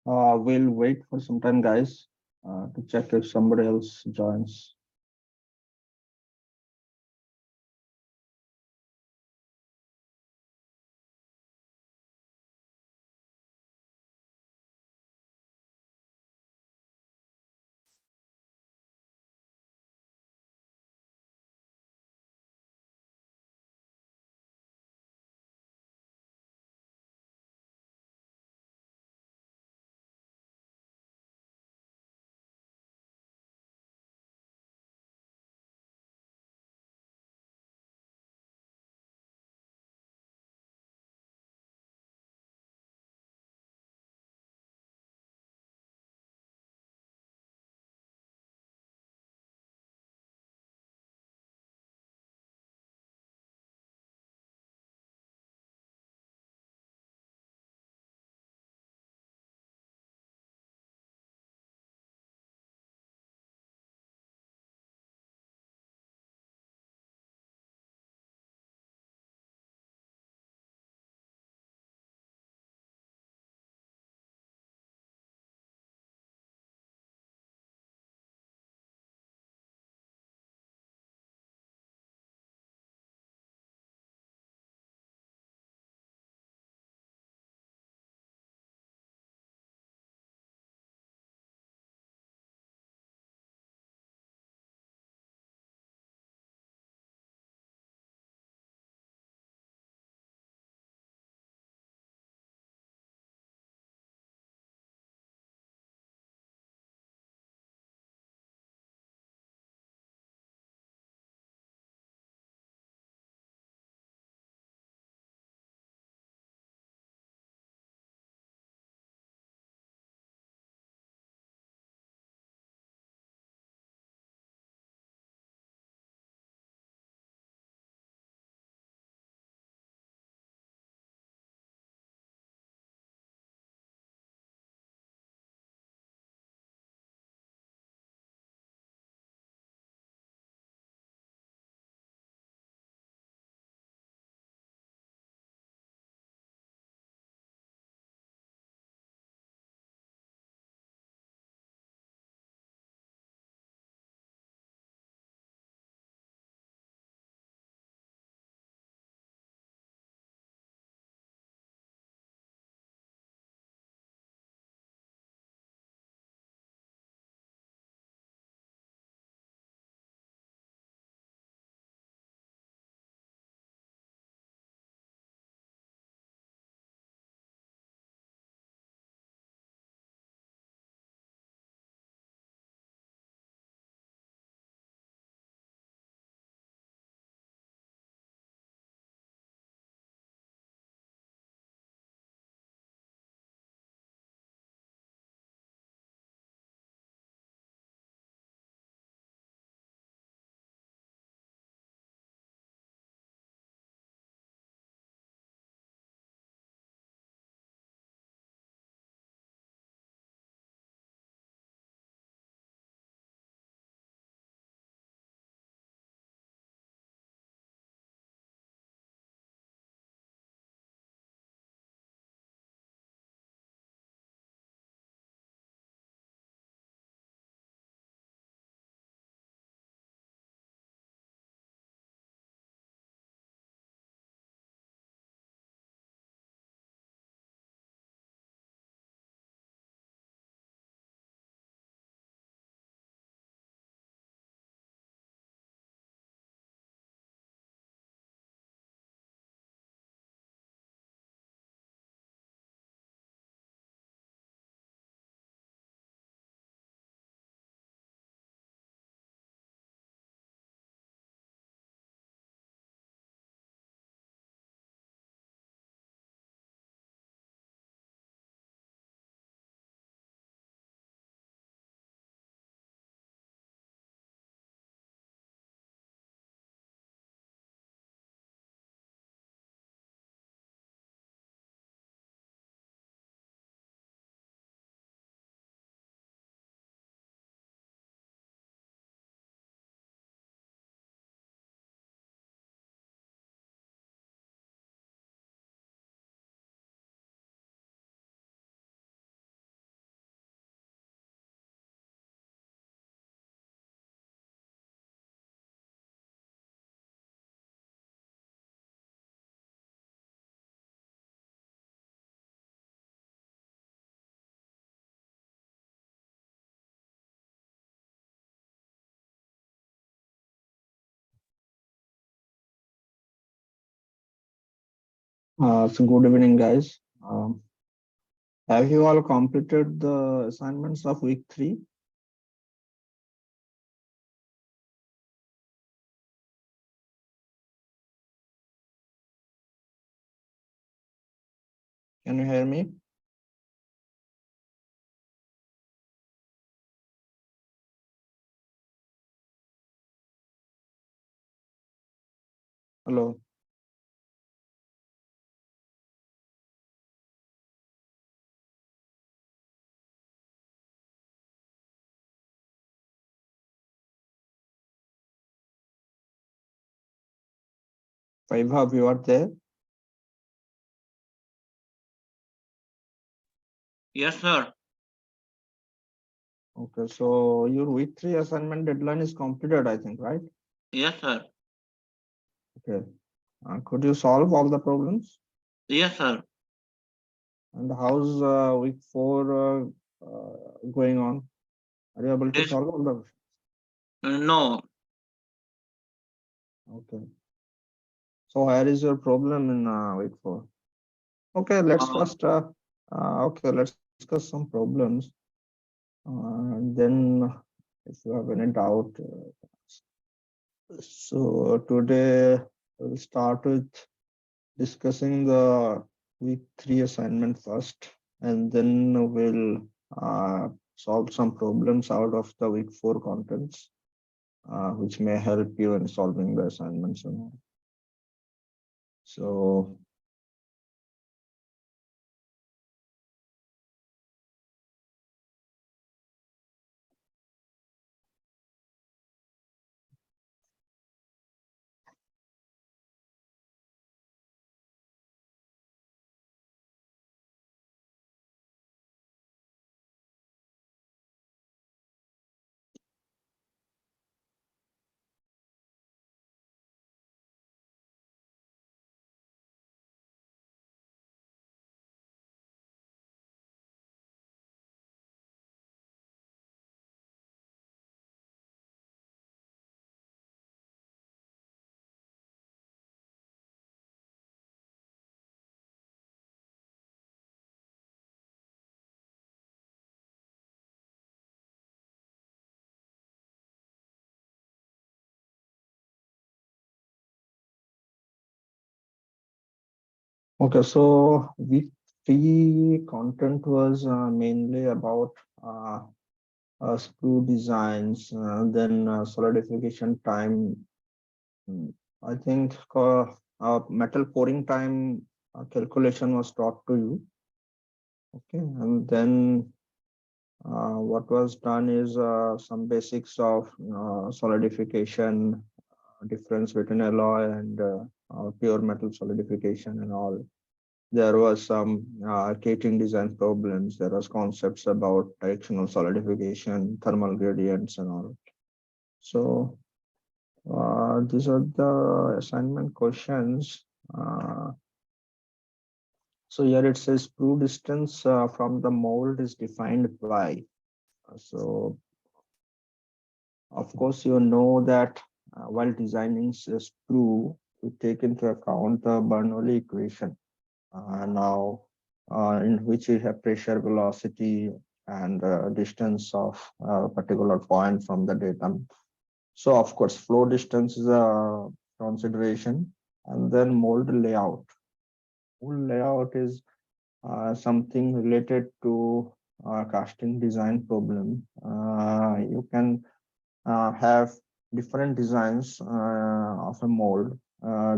We'll wait for some time, guys, to check if somebody else joins. So good evening, guys. Have you all completed the assignments of week 3? Can you hear me? Hello. Vaibhav, you are there? Yes, sir. Okay, so your week 3 assignment deadline is completed, I think, right? Yes, sir. Okay. Could you solve all the problems? Yes, sir. And how's week 4 going on? Are you able to This solve all the? no. Okay. So where is your problem in week 4? Okay, let's Uh, first let's discuss some problems. And then if you have any doubt, so today we'll start with discussing the week 3 assignment first, and then we'll solve some problems out of the week 4 contents, which may help you in solving the assignments. And all. So okay, so week 3 content was mainly about uh, screw designs, then solidification time. I think metal pouring time calculation was taught to you. Okay, and then what was done is some basics of solidification, difference between alloy and pure metal solidification and all. There was some catering design problems. There was concepts about directional solidification, thermal gradients and all. So these are the assignment questions. So here it says screw distance from the mold is defined by. So of course you know that while designing a screw, we take into account the Bernoulli equation. Now in which we have pressure, velocity, and distance of a particular point from the datum. So of course, flow distance is a consideration, and then mold layout. Mold layout is something related to casting design problem. You can have different designs of a mold.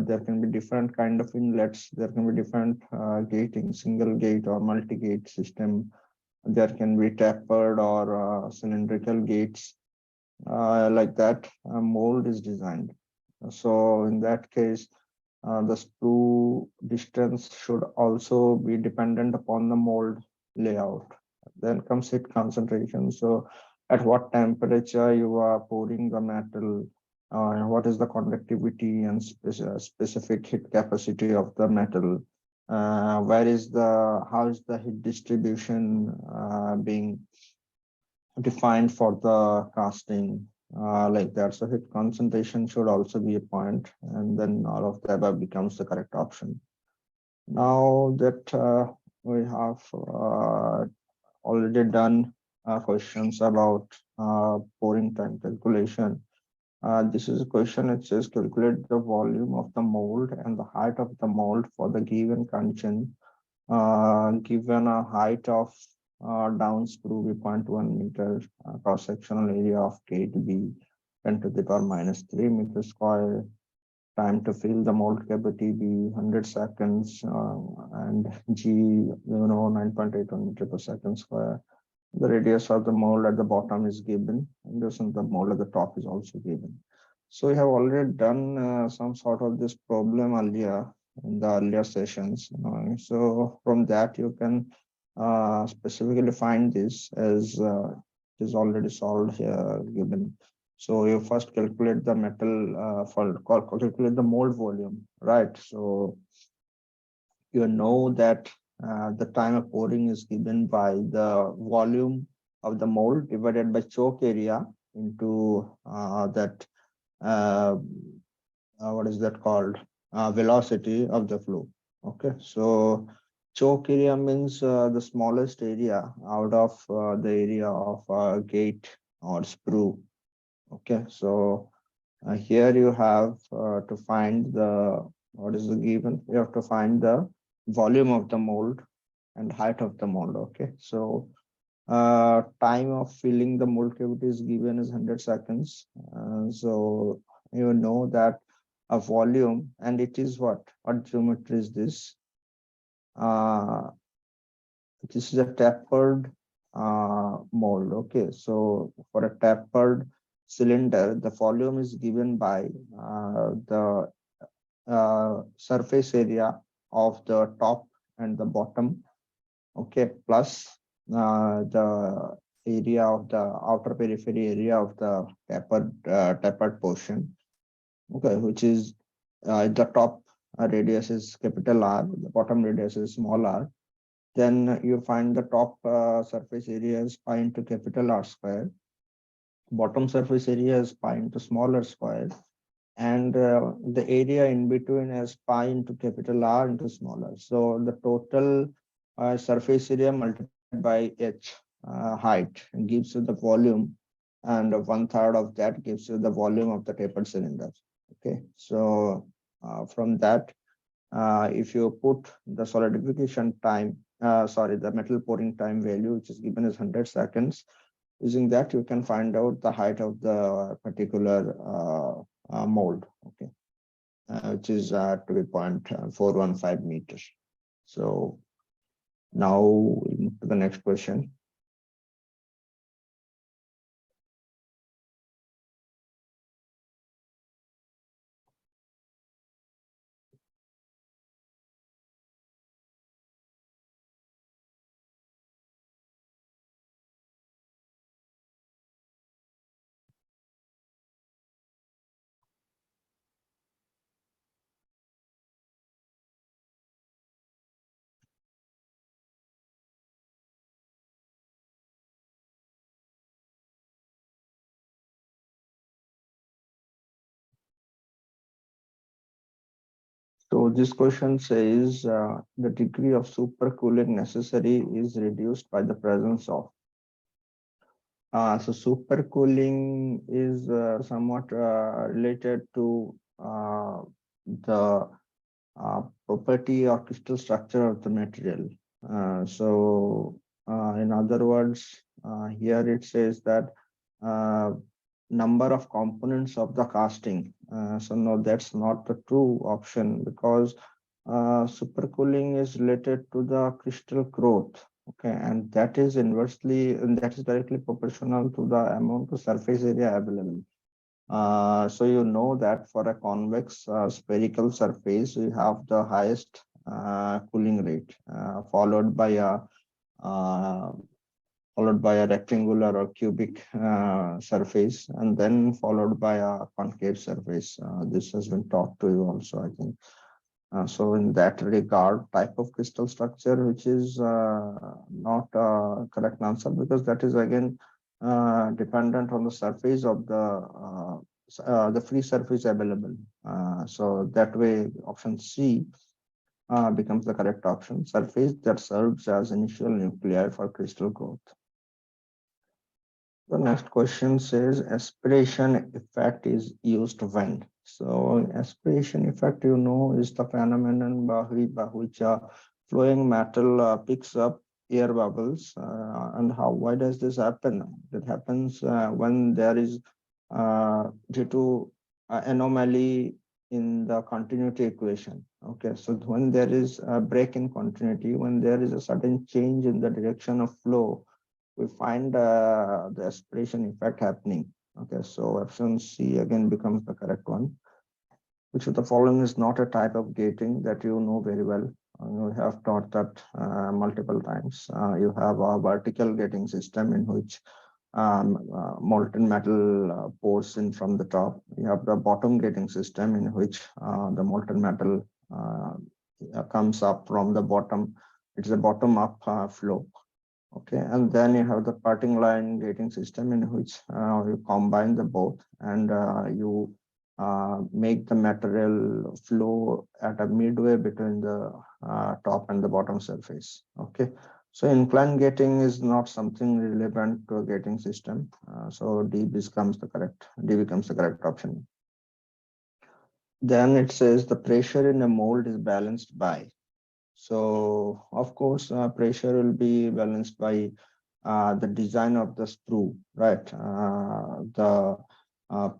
There can be different kind of inlets. There can be different gating, single gate or multi-gate system. There can be tapered or cylindrical gates. Like that, a mold is designed. So in that case, the screw distance should also be dependent upon the mold layout. Then comes heat concentration. So at what temperature you are pouring the metal, what is the conductivity and specific heat capacity of the metal, how is the heat distribution being defined for the casting, like that. So heat concentration should also be a point, and then all of the above becomes the correct option. Now that we have already done questions about pouring time calculation, this is a question. It says calculate the volume of the mold and the height of the mold for the given condition. Given a height of down screw be 0.1 meter, cross-sectional area of K to be 10 to the power minus 3 meters square, time to fill the mold cavity be 100 seconds, and G, 9.81 meter per second square. The radius of the mold at the bottom is given, and the mold at the top is also given. So we have already done some sort of this problem earlier in the earlier sessions. So from that you can specifically find this as it is already solved here given. So you first calculate the metal calculate the mold volume, right? So you know that the time of pouring is given by the volume of the mold divided by choke area into that uh, what is that called, velocity of the flow. Okay, so choke area means the smallest area out of the area of gate or sprue. Okay, so here you have to find the, what is the given, you have to find the volume of the mold and height of the mold. Okay, so time of filling the mold cavity is given as 100 seconds. So you know that a volume, and it is what geometry is this? Uh, this is a tapered mold. Okay, so for a tapered cylinder, the volume is given by the surface area of the top and the bottom. Okay, plus the area of the outer periphery area of the tapered portion. Okay, which is the top radius is capital R, the bottom radius is small r. Then you find the top surface area is pi into capital R square. Bottom surface area is pi into smaller square, and the area in between is pi into capital R into smaller. So the total surface area multiplied by h height gives you the volume, and 1/3 of that gives you the volume of the tapered cylinder. Okay, so from that, if you put the solidification time, sorry, the metal pouring time value, which is given as 100 seconds, using that you can find out the height of the particular mold. Okay, which is to be 0.415 meters. So now we move to the next question. So this question says the degree of supercooling necessary is reduced by the presence of. So supercooling is somewhat related to the property or crystal structure of the material. In other words, here it says that uh, number of components of the casting. So no, that's not the true option, because supercooling is related to the crystal growth. Okay, and that is and that is directly proportional to the amount of surface area available. So you know that for a convex spherical surface, we have the highest cooling rate, uh, followed by a rectangular or cubic surface, and then followed by a concave surface. This has been taught to you also, I think. So in that regard, type of crystal structure, which is not a correct answer, because that is again dependent on the surface of the free surface available. So that way, option C, becomes the correct option. Surface that serves as initial nuclei for crystal growth. The next question says aspiration effect is used when. So aspiration effect, is the phenomenon by which flowing metal picks up air bubbles. And why does this happen? It happens when there is due to anomaly in the continuity equation. Okay, so when there is a break in continuity, when there is a sudden change in the direction of flow, we find the aspiration effect happening. Okay, so option C again becomes the correct one. Which of the following is not a type of gating that you know very well? You have taught that multiple times. You have a vertical gating system in which molten metal pours in from the top. You have the bottom gating system in which the molten metal comes up from the bottom. It's a bottom up flow. Okay, and then you have the parting line gating system in which you combine the both, and you make the material flow at a midway between the top and the bottom surface. Okay, so incline gating is not something relevant to a gating system. So D becomes the correct option. Then it says the pressure in a mold is balanced by. So of course, pressure will be balanced by the design of the sprue, right? The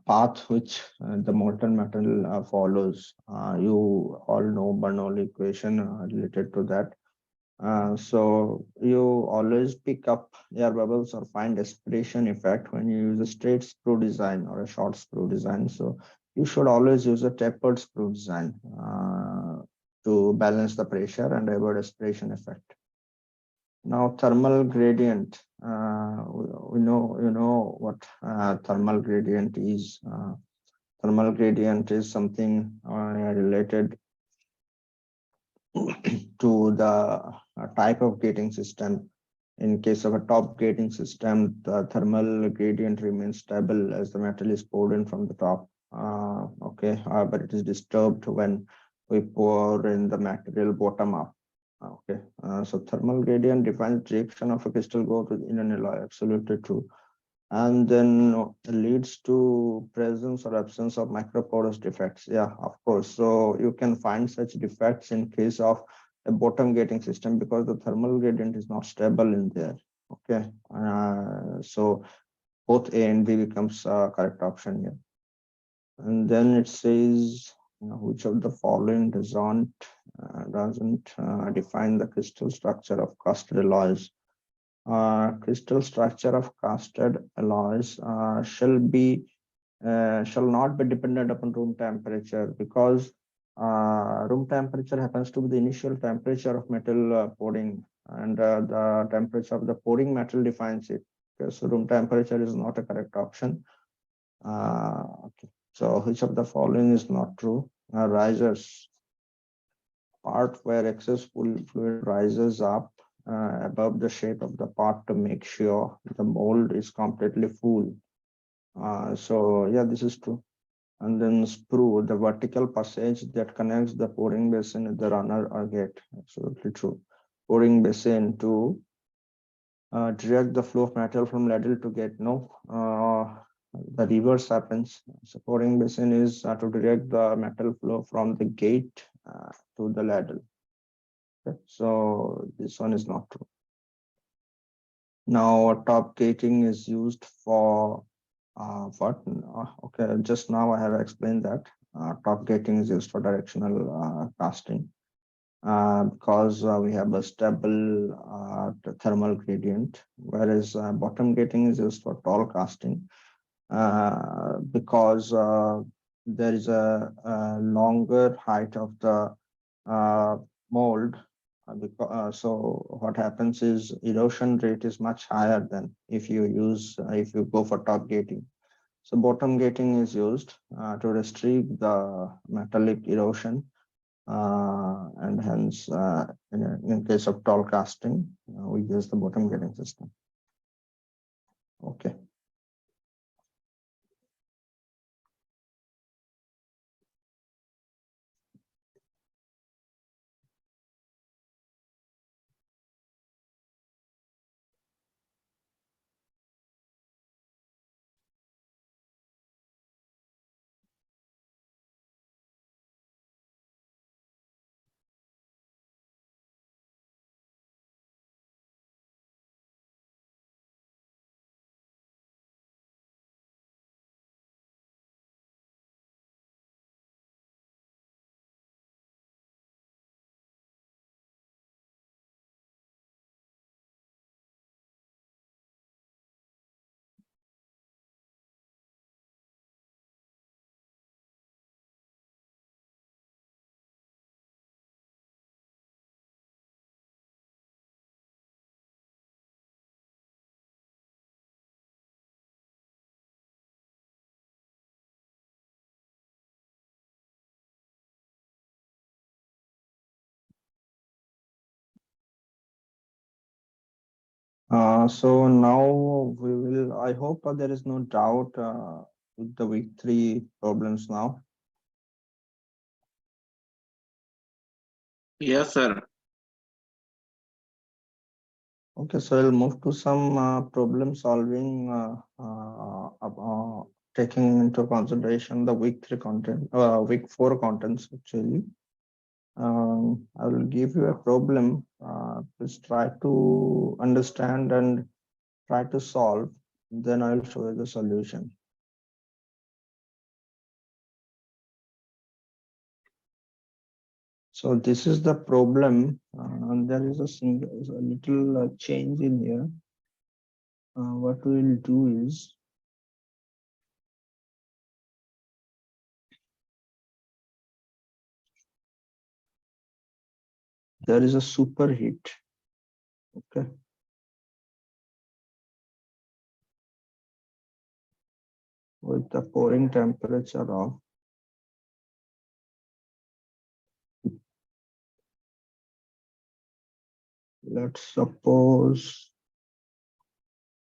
path which the molten metal follows. You all know Bernoulli equation related to that. So you always pick up air bubbles or find aspiration effect when you use a straight sprue design or a short sprue design. So you should always use a tapered sprue design to balance the pressure and avoid aspiration effect. Now, thermal gradient. We know, what thermal gradient is. Thermal gradient is something related to the type of gating system. In case of a top gating system, the thermal gradient remains stable as the metal is poured in from the top. Okay, but it is disturbed when we pour in the material bottom up. Okay, so thermal gradient defines direction of a crystal growth in an alloy. Absolutely true. And then leads to presence or absence of microporous defects. Yeah, of course. So you can find such defects in case of a bottom gating system because the thermal gradient is not stable in there. Okay, so both A and B becomes correct option here. And then it says which of the following doesn't define the crystal structure of casted alloys. Crystal structure of casted alloys shall not be dependent upon room temperature because room temperature happens to be the initial temperature of metal pouring, and the temperature of the pouring metal defines it. Okay, so room temperature is not a correct option. Okay, so which of the following is not true? Risers, part where excess fluid rises up above the shape of the part to make sure the mold is completely full. So yeah, this is true. And then sprue, the vertical passage that connects the pouring basin with the runner or gate. Absolutely true. Pouring basin to direct the flow of metal from ladle to gate. No, the reverse happens. So pouring basin is to direct the metal flow from the gate to the ladle. Okay, so this one is not true. Now top gating is used for what? Okay, just now I have explained that top gating is used for directional casting because we have a stable thermal gradient, whereas bottom gating is used for tall casting because there is a longer height of the mold. So what happens is erosion rate is much higher than if you go for top gating. So bottom gating is used to restrict the metallic erosion, and hence in case of tall casting, we use the bottom gating system. Okay. So now we will, I hope there is no doubt with the week three problems now. Yes, sir. Okay, so I'll move to some problem solving, taking into consideration the week three content, week four contents actually. I will give you a problem. Please try to understand and try to solve. Then I will show you the solution. So this is the problem, and there is a little change in here. What we will do is there is a superheat. Okay. With the pouring temperature of let's suppose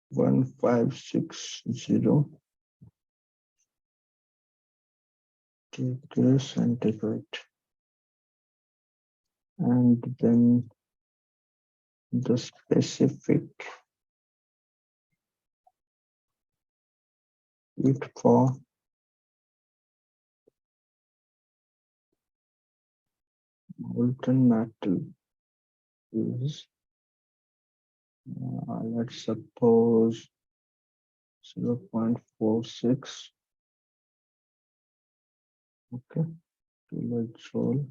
1560 degrees centigrade, and then the specific heat for molten metal is let's suppose 0.46, okay, kilojoule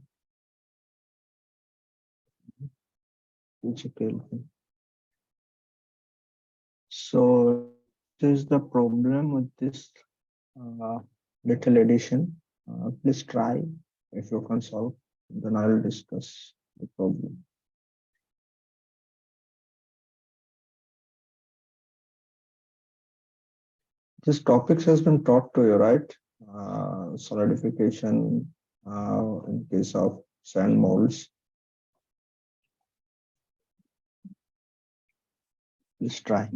each Kelvin. So this is the problem with this uh, little addition. Please try if you can solve, then I will discuss the problem. This topics has been taught to you, right? Solidification in case of sand molds. Please try.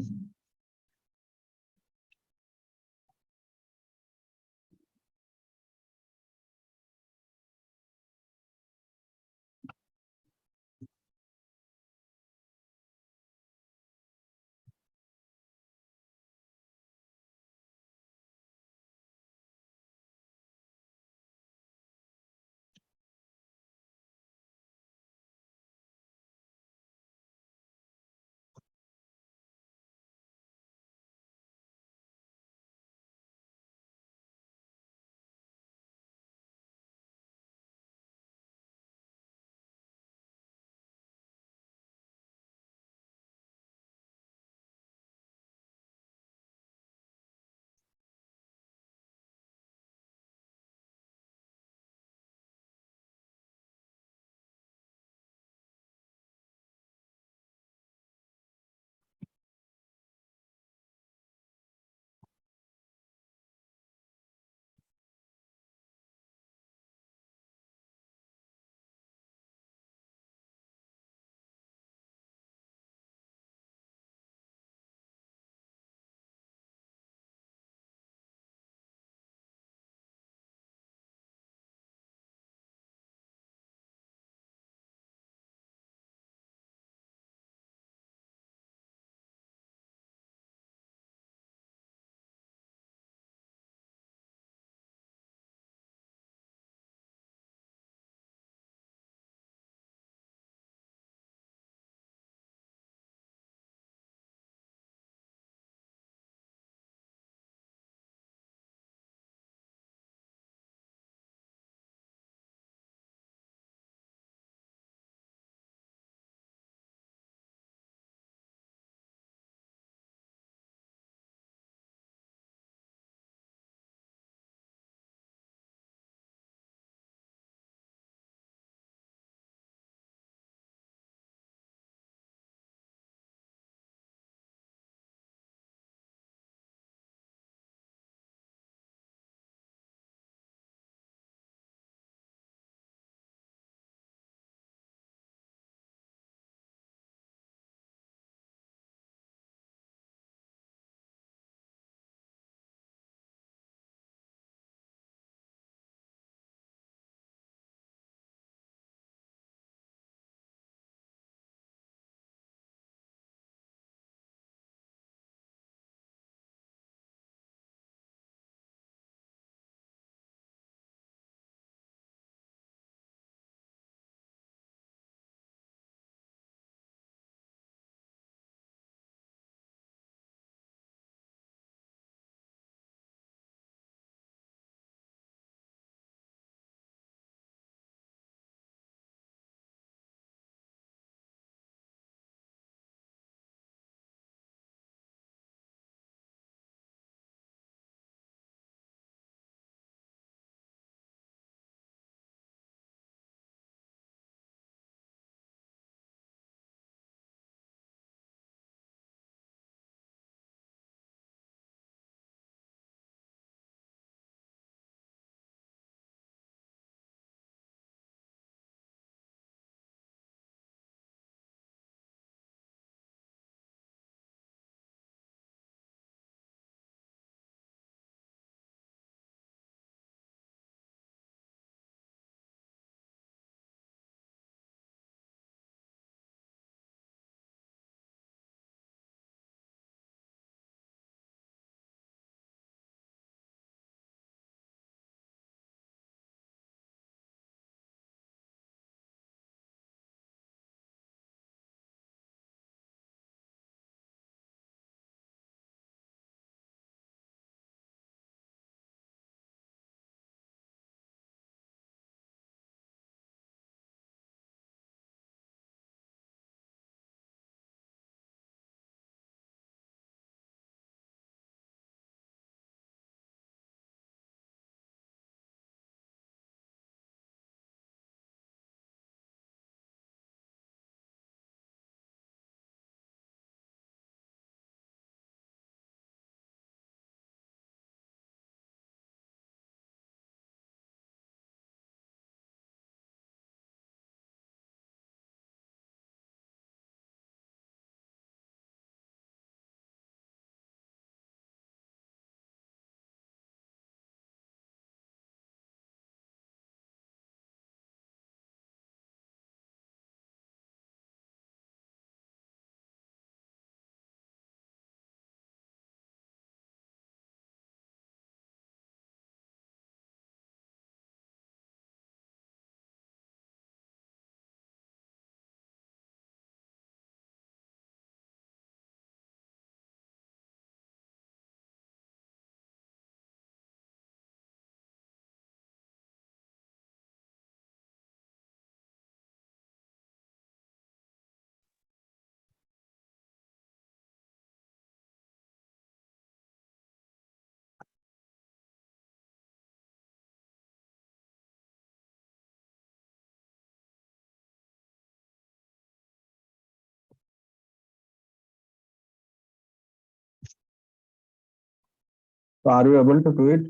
So are you able to do it?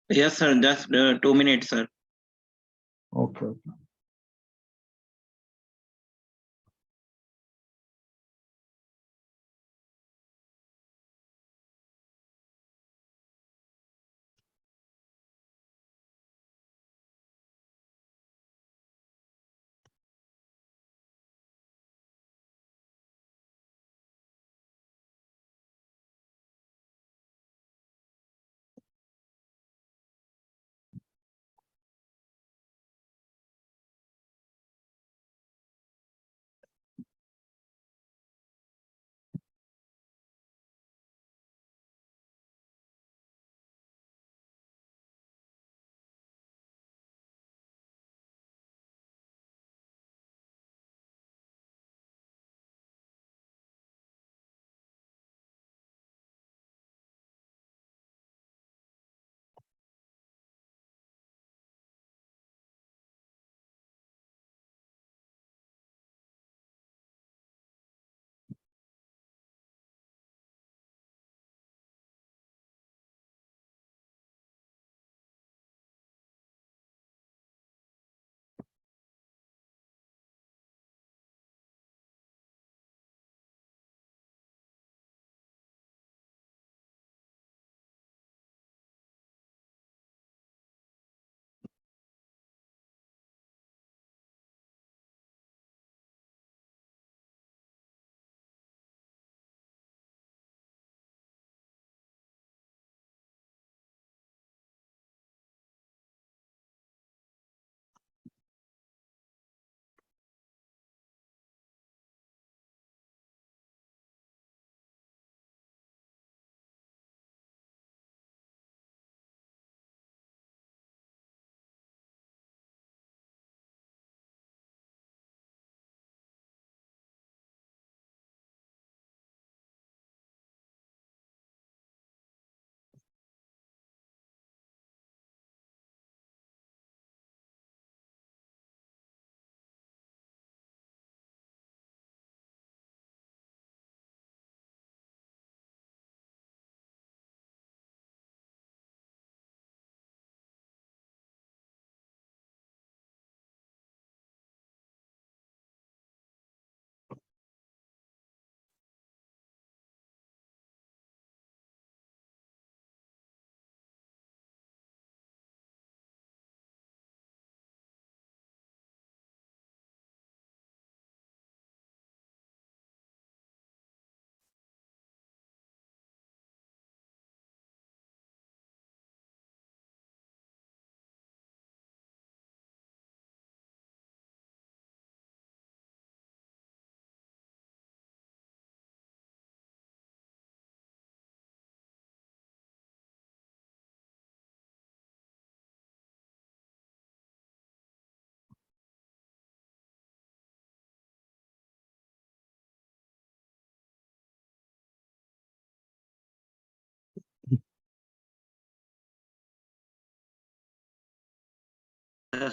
Yes, sir. Just 2 minutes, sir. Okay.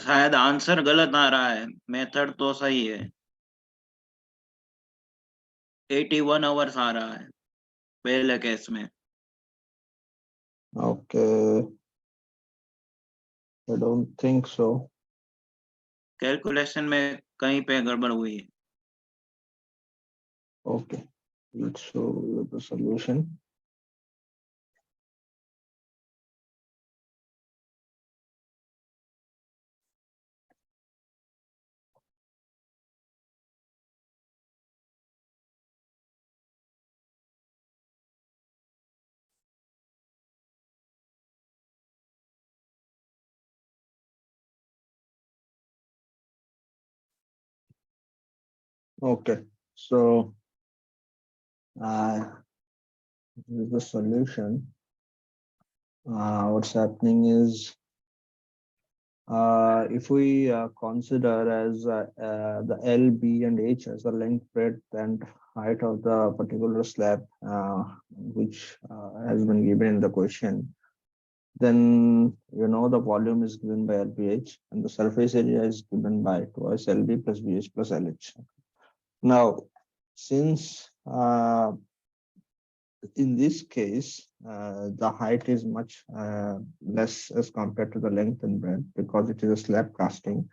शायद answer गलत आ रहा है, method तो सही है। 81 hours आ रहा है पहले केस में। Okay. I don't think so. Calculation में कहीं पे गड़बड़ हुई है। Okay. Let's show you the solution. Okay. So this is the solution. What's happening is if we consider as the L, B, and H as the length, breadth, and height of the particular slab, which has been given in the question, then the volume is given by LBH and the surface area is given by twice LB plus BH plus LH. Now, since in this case, the height is much less as compared to the length and breadth because it is a slab casting.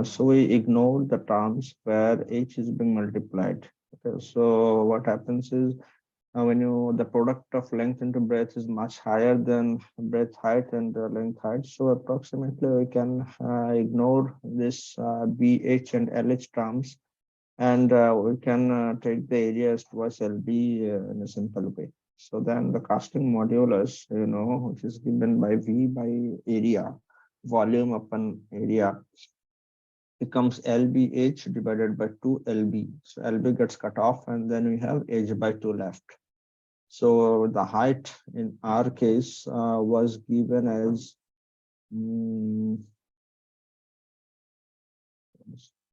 So we ignore the terms where h is being multiplied. Okay, so what happens is when the product of length into breadth is much higher than breadth height and length height. So approximately we can ignore this BH and LH terms, and we can take the area as twice LB in a simple way. So then the casting modulus, which is given by V by area, volume upon area, becomes LBH divided by 2 LB. So LB gets cut off, and then we have H by 2 left. So the height in our case was given as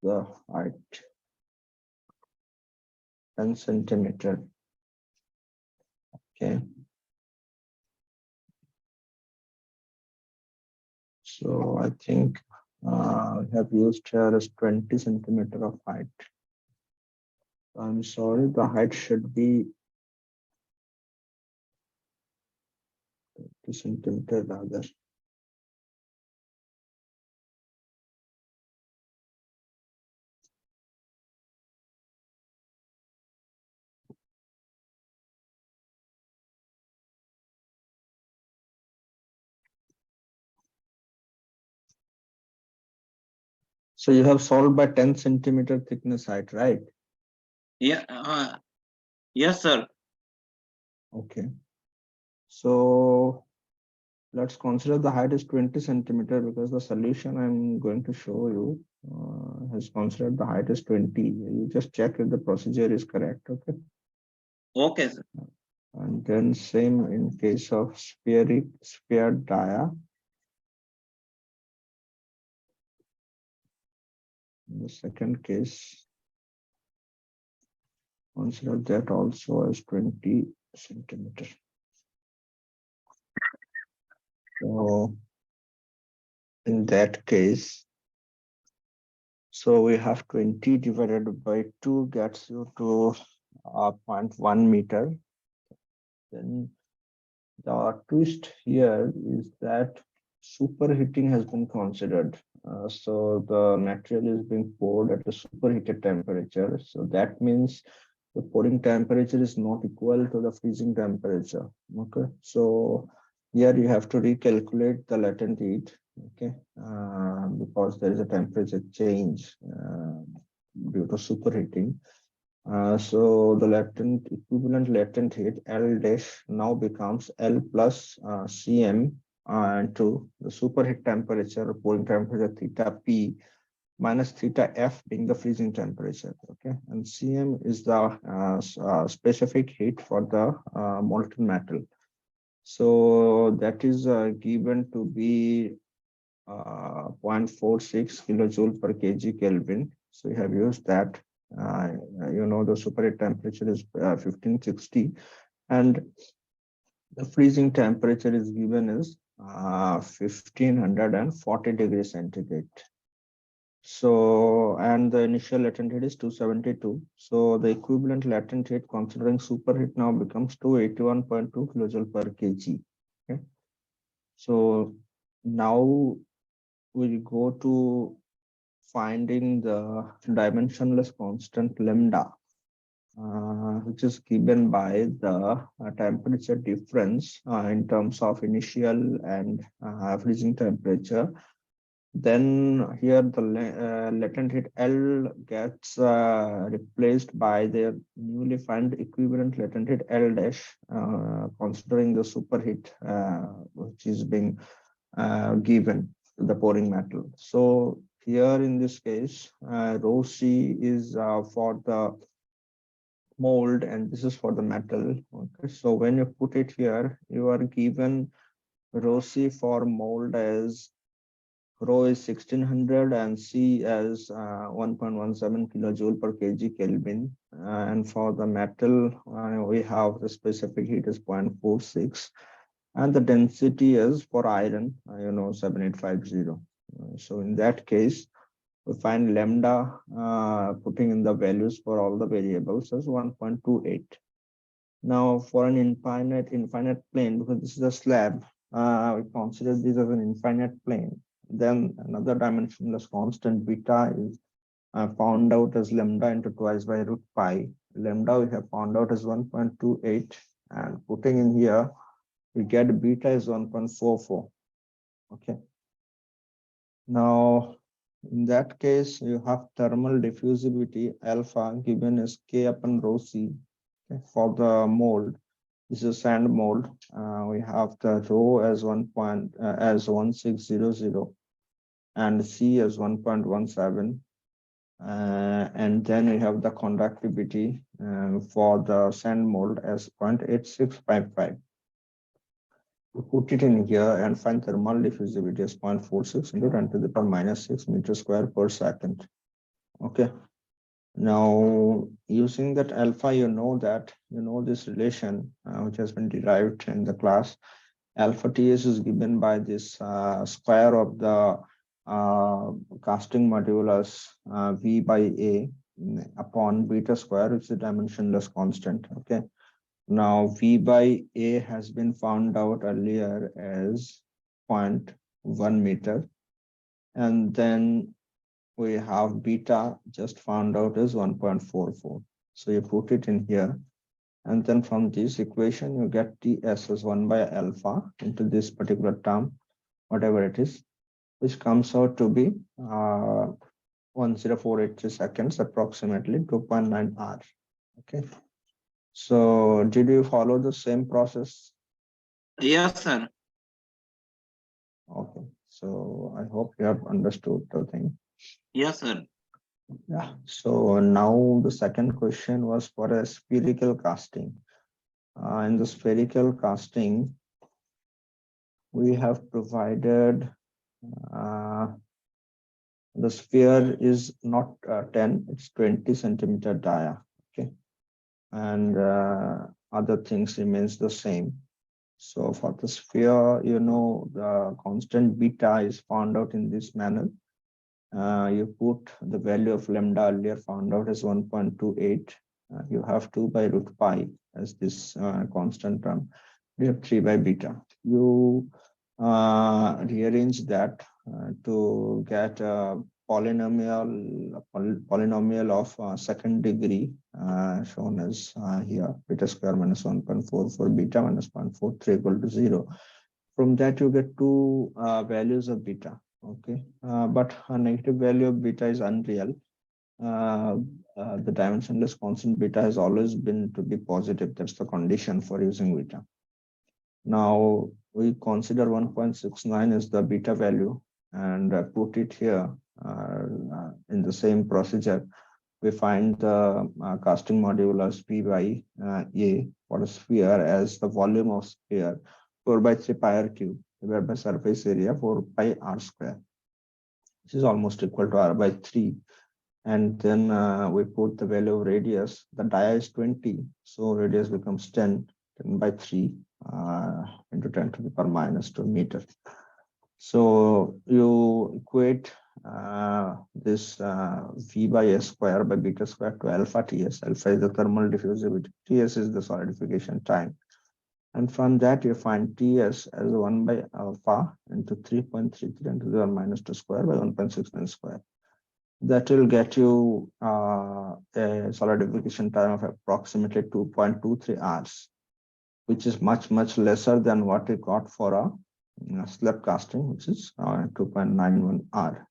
the height 10 centimeter. Okay. So I think we have used here as 20 centimeter of height. I'm sorry, the height should be 20 centimeter rather. So you have solved by 10 centimeter thickness height, right? Yeah. Yes, sir. Okay. So let's consider the height is 20 centimeter because the solution I'm going to show you has considered the height is 20. You just check if the procedure is correct. Okay. Okay, sir. And then same in case of sphere dia. In the second case, consider that also as 20 centimeter. So in that case, so we have 20 divided by 2 gets you to 0.1 meter. Then the twist here is that superheating has been considered. So the material is being poured at a superheated temperature. So that means the pouring temperature is not equal to the freezing temperature. Okay, so here you have to recalculate the latent heat. Okay, because there is a temperature change due to superheating. So the equivalent latent heat L dash now becomes L plus Cm into the superheat temperature, pouring temperature theta P minus theta F being the freezing temperature. Okay, and Cm is the specific heat for the molten metal. So that is given to be 0.46 kilojoule per kg Kelvin. So we have used that. The superheat temperature is 1560, and the freezing temperature is given as 1540 degrees centigrade. So, and the initial latent heat is 272. So the equivalent latent heat considering superheat now becomes 281.2 kilojoule per kg. Okay. So now we'll go to finding the dimensionless constant lambda, which is given by the temperature difference in terms of initial and freezing temperature. Then here the latent heat L gets replaced by the newly found equivalent latent heat L dash, considering the superheat which is being given to the pouring metal. So here in this case, rho C is for the mold and this is for the metal. Okay, so when you put it here, you are given rho C for mold as rho is 1600 and C as 1.17 kilojoule per kg Kelvin. And for the metal, we have the specific heat is 0.46. And the density is for iron, 7850. So in that case, We find lambda, putting in the values for all the variables as 1.28. Now for an infinite plane, because this is a slab, we consider this as an infinite plane. Then another dimensionless constant beta is found out as lambda into twice by root pi. Lambda we have found out as 1.28, and putting in here, we get beta is 1.44. Okay. Now, in that case, you have thermal diffusivity alpha given as K upon rho C. Okay, for the mold. This is a sand mold. We have the rho as 1600 and C as 1.17. And then we have the conductivity for the sand mold as 0.8655. We put it in here and find thermal diffusivity as 0.46 into 10 to the power minus 6 meters square per second. Okay. Now, using that alpha, you know this relation which has been derived in the class. Alpha TS is given by this square of the casting modulus V by A upon beta square, which is a dimensionless constant. Okay. Now V by A has been found out earlier as 0.1 meter, and then we have beta just found out as 1.44. So you put it in here, and then from this equation you get TS as 1 by alpha into this particular term, whatever it is, which comes out to be 10483 seconds, approximately 2.9 hours. Okay. So did you follow the same process? Yes, sir. Okay. So I hope you have understood the thing. Yes, sir. Yeah. So now the second question was for a spherical casting. In the spherical casting, we have provided the sphere is not 10, it's 20 centimeter dia. Okay. And other things remains the same. So for the sphere, the constant beta is found out in this manner. You put the value of lambda earlier found out as 1.28. You have 2 by root pi as this constant term. You have 3 by beta. You rearrange that to get a polynomial of second degree, shown as here, beta square minus 1.44 beta minus 0.43 equal to 0. From that, you get two values of beta. Okay, but a negative value of beta is unreal. The dimensionless constant beta has always been to be positive. That's the condition for using beta. Now we consider 1.69 as the beta value and put it here in the same procedure. We find the casting modulus P by A for a sphere as the volume of sphere 4 by 3 pi r cube divided by surface area 4 pi r square, which is almost equal to r by 3. And then we put the value of radius. The dia is 20, so radius becomes 10 by 3 into 10 to the power minus 2 meter. So you equate this V by S square by beta square to alpha TS. Alpha is the thermal diffusivity. TS is the solidification time. And from that, you find TS as 1 by alpha into 3.33 into the minus 2 square by 1.69 square. That will get you a solidification time of approximately 2.23 hours, which is much, much lesser than what we got for a slab casting, which is 2.91 hour.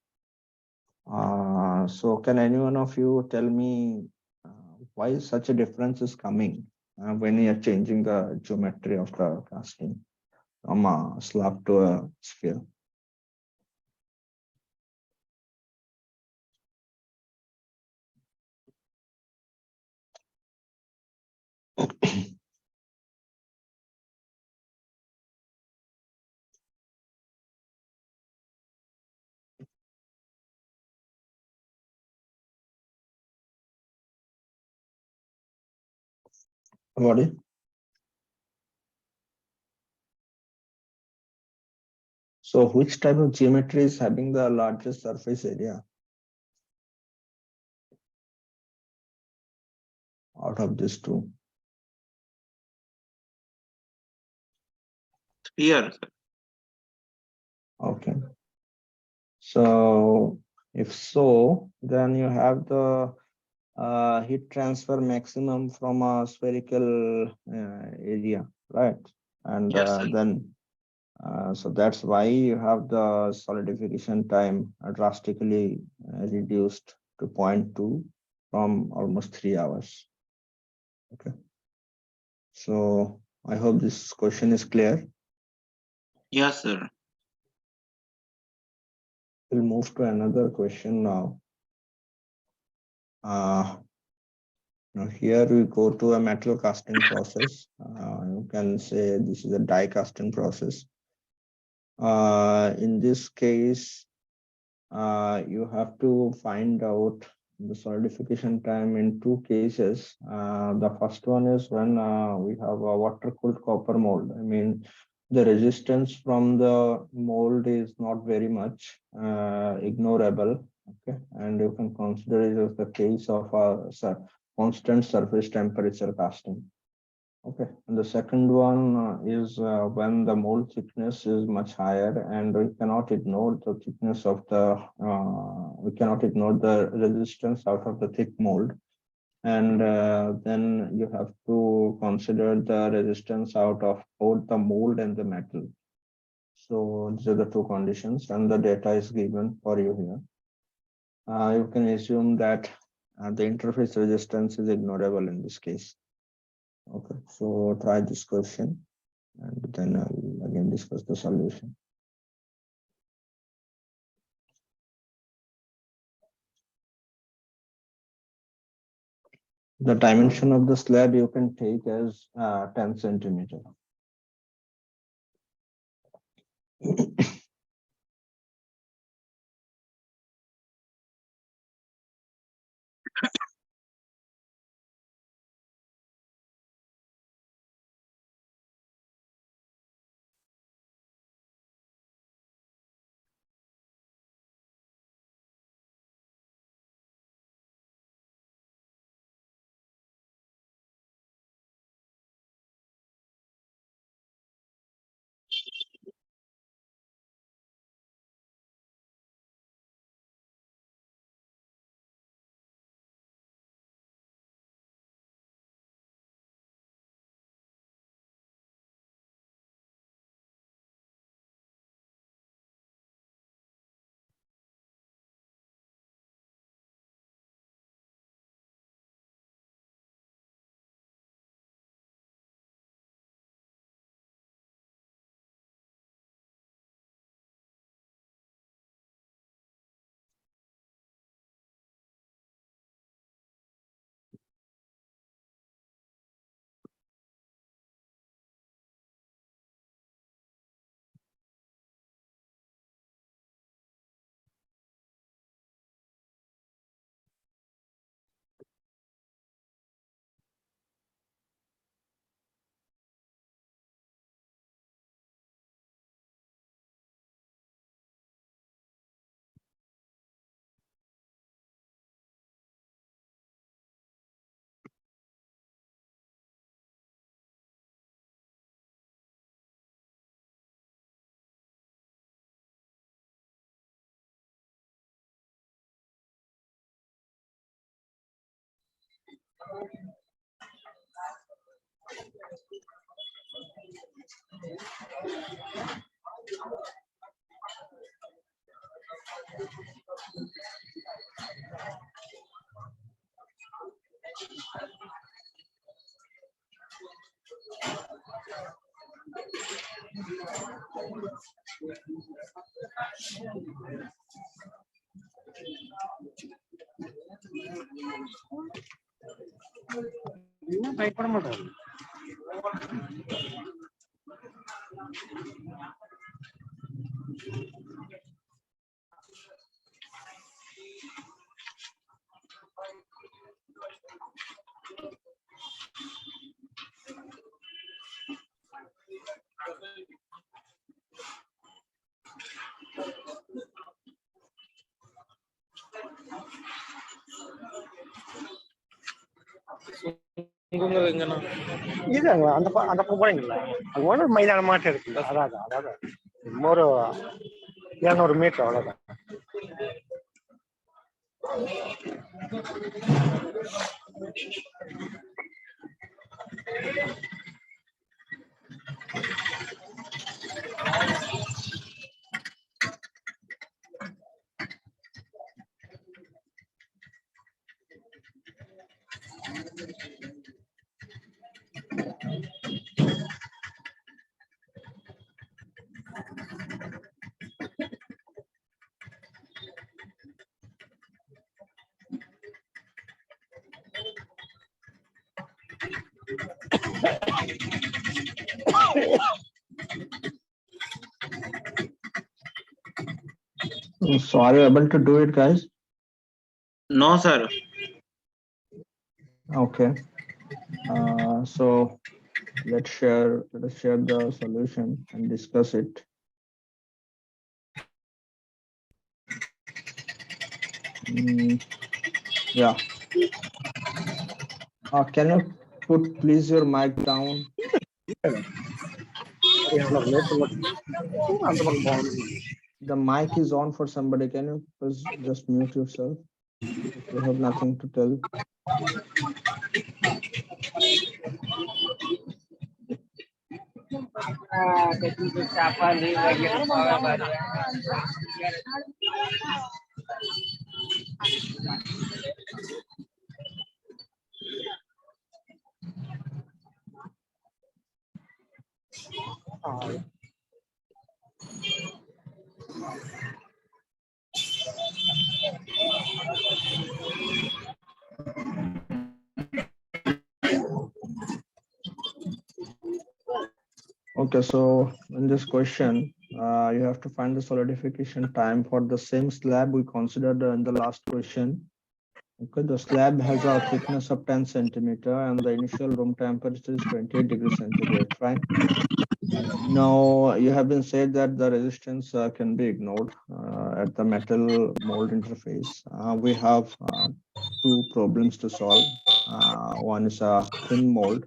So can any one of you tell me why such a difference is coming when you are changing the geometry of the casting from a slab to a sphere? What? So which type of geometry is having the largest surface area? out of these two? Sphere, sir. Okay. So if so, then you have the heat transfer maximum from a spherical area, right? And Yes, sir. then so that's why you have the solidification time drastically reduced to 0.2 from almost 3 hours. Okay. So I hope this question is clear. Yes, sir. We'll move to another question now. Now here we go to a metal casting process. You can say this is a die casting process. In this case, you have to find out the solidification time in two cases. The first one is when we have a water-cooled copper mold. I mean, the resistance from the mold is not very much ignorable. Okay, and you can consider it as the case of a constant surface temperature casting. Okay, and the second one is when the mold thickness is much higher, and we cannot ignore the thickness of the we cannot ignore the resistance out of the thick mold, and then you have to consider the resistance out of both the mold and the metal. So these are the two conditions, and the data is given for you here. You can assume that the interface resistance is ignorable in this case. Okay, so try this question and then I'll again discuss the solution. The dimension of the slab you can take as 10 centimeter. இது அந்த அந்த பக்கம் போறீங்களா அங்க ஒரு மைதானமாட்டம் இருக்குல்ல அதான் ஒரு 200 மீட்டர் அவ்வளவுதான். So are you able to do it, guys? No, sir. Okay. So let's share the solution and discuss it. Yeah. Can you put please your mic down? The mic is on for somebody. Can you please just mute yourself if you have nothing to tell? Okay, so in this question, you have to find the solidification time for the same slab we considered in the last question. Okay, the slab has a thickness of 10 centimeter and the initial room temperature is 28 degrees centigrade, right? Now, you have been said that the resistance can be ignored at the metal mold interface. We have two problems to solve. One is a thin mold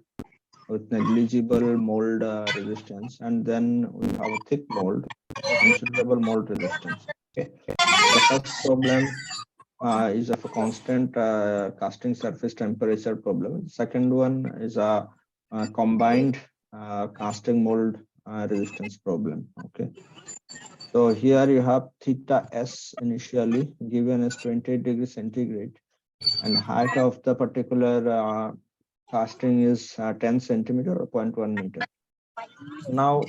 with negligible mold resistance, and then we have a thick mold, considerable mold resistance. Okay, the first problem is of a constant casting surface temperature problem. The second one is a combined casting mold resistance problem. Okay, so here you have theta s initially given as 28 degrees centigrade, and height of the particular casting is 10 centimeter or 0.1 meter. Now,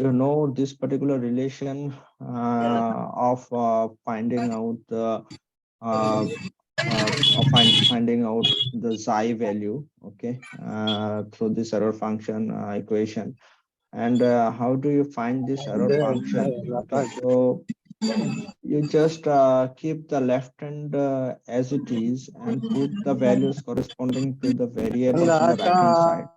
you know this particular relation of finding out the finding out the xi value, okay, through this error function equation. And how do you find this error function? Okay, so you just keep the left hand as it is and put the values corresponding to the variables on the right hand side.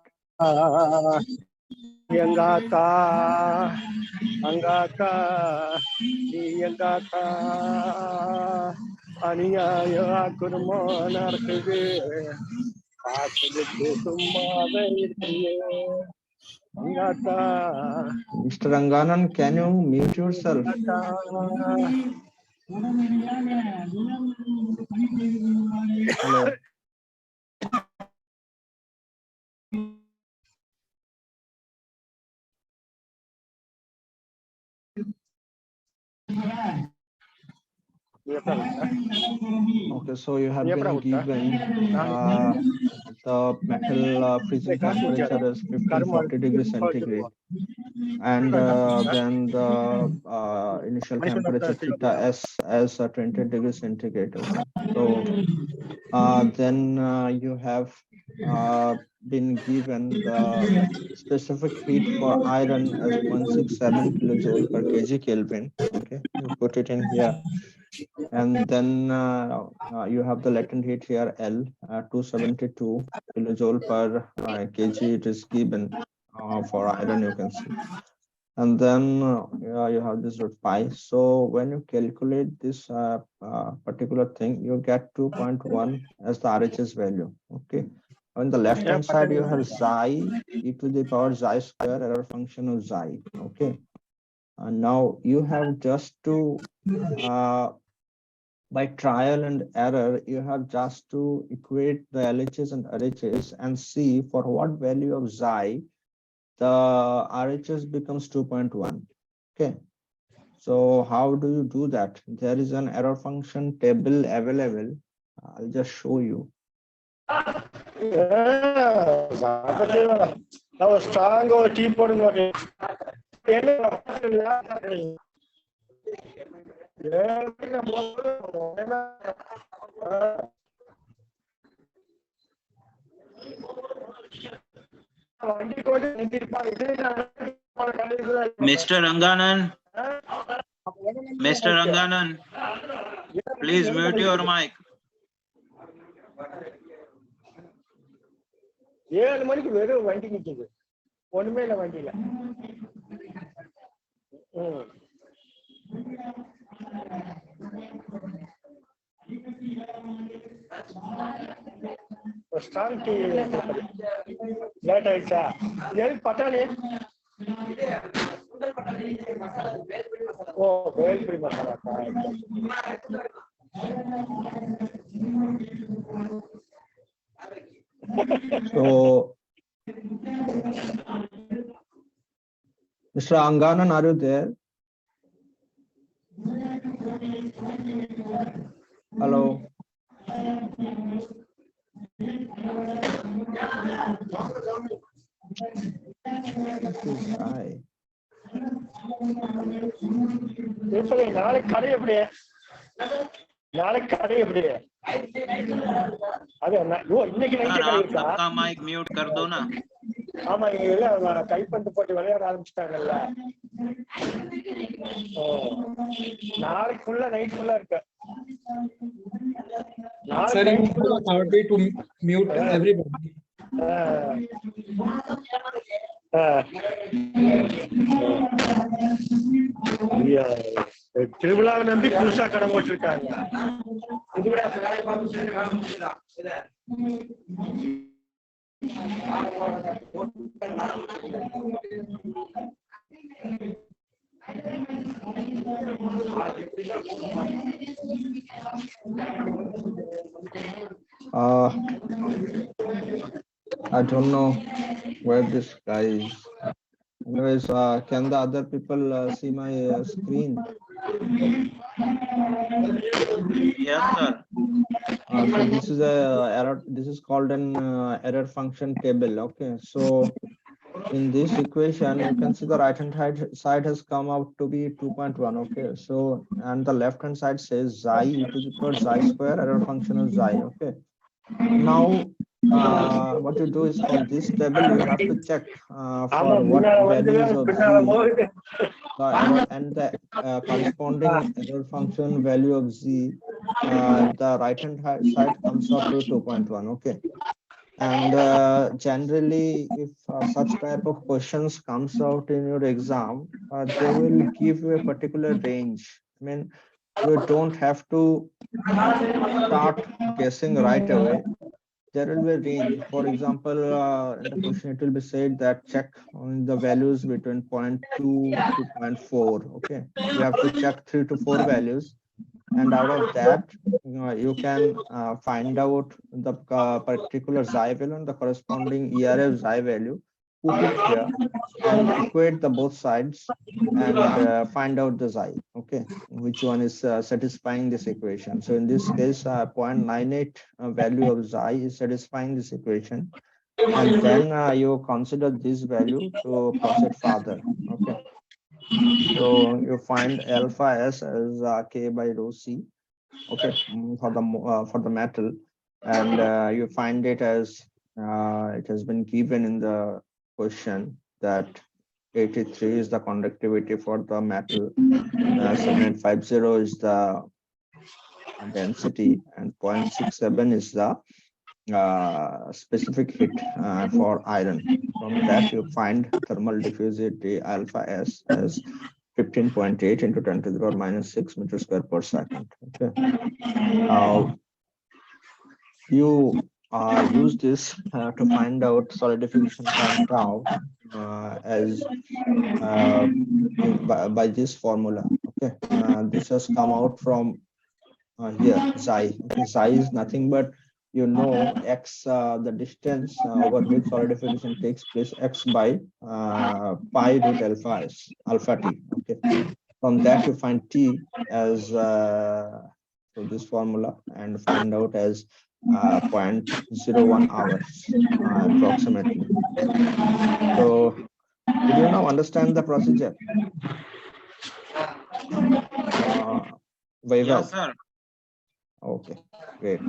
Mr. Ranganan, can you mute yourself? Hello. Okay, so you have been given the metal freezing temperature is 1540 degrees centigrade, and then the initial temperature theta s as 20 degrees centigrade. Okay, so then you have been given the specific heat for iron as 0.67 kilojoule per kg Kelvin. Okay, you put it in here. And then you have the latent heat here, L, 272 kilojoule per kg. It is given for iron, you can see. and then you have this root pi. So when you calculate this particular thing, you get 2.1 as the RHS value. Okay. On the left hand side, you have xi e to the power xi square error function of xi. Okay. And now you have just to by trial and error, you have just to equate the LHS and RHS and see for what value of xi the RHS becomes 2.1. Okay. So how do you do that? There is an error function table available. I'll just show you. That was strong or cheap or Mr. Ranganan, Mr. Ranganan, please mute your mic. 7 மணிக்கு வெறும் வண்டி நிக்குது, ஒண்ணுமே இல்ல வண்டியில. Strong tea late ஆயிடுச்சா? எதுக்கு பட்டாணி? ஓ, வேல்புரி masala. So, Mr. Anganan, are you there? Hello. Hi. நாளைக்கு கடை எப்படி? நாளைக்கு கடை எப்படி? அது இன்னைக்கு நைட்டே கடை இருக்கா? आपका माइक म्यूट कर दो ना. ஆமா, இங்க எல்லாம் கைப்பந்து போட்டு விளையாட ஆரம்பிச்சிட்டாங்கல்ல. நாளைக்கு ஃபுல்லா நைட் ஃபுல்லா இருக்கு. Sir, you have the authority to mute everybody. திருவிழாவை நம்பி புதுசா கடை போட்டிருக்காங்க. I don't know where this guy is. Anyways, can the other people see my screen? Yes, sir. So this is a error. This is called an error function table. Okay. So in this equation, you can see the right hand side has come out to be 2.1. Okay. So and the left hand side says xi e to the power xi square error function of xi. Okay. Now what you do is for this table you have to check for what values of z the error and the corresponding error function value of z, the right hand side comes out to 2.1. Okay. And generally if such type of questions comes out in your exam, they will give you a particular range. I mean, you don't have to start guessing right away. There will be a range. For example, in the question it will be said that check on the values between 0.2 to 0.4. Okay, you have to check 3 to 4 values, and out of that you can find out the particular xi value and the corresponding ERF xi value, put it here and equate the both sides and find out the xi. Okay, which one is satisfying this equation. So in this case 0.98 value of xi is satisfying this equation, and then you consider this value to proceed further. Okay, so you find alpha s as k by rho c. Okay, for the metal, and you find it as it has been given in the question that 83 is the conductivity for the metal, 7850 is the density, and 0.67 is the specific heat for iron. From that, you find thermal diffusivity alpha S as 15.8 into 10 to the power minus 6 meters square per second. Okay. You use this to find out solidification time tau as by this formula. Okay. This has come out from here xi. Okay, xi is nothing but x, the distance over which solidification takes place, x by pi root alpha t. Okay, from that you find t as so this formula and find out as 0.01 hours approximately. So did you now understand the procedure? Vaibhav? Yes, sir. Okay, great.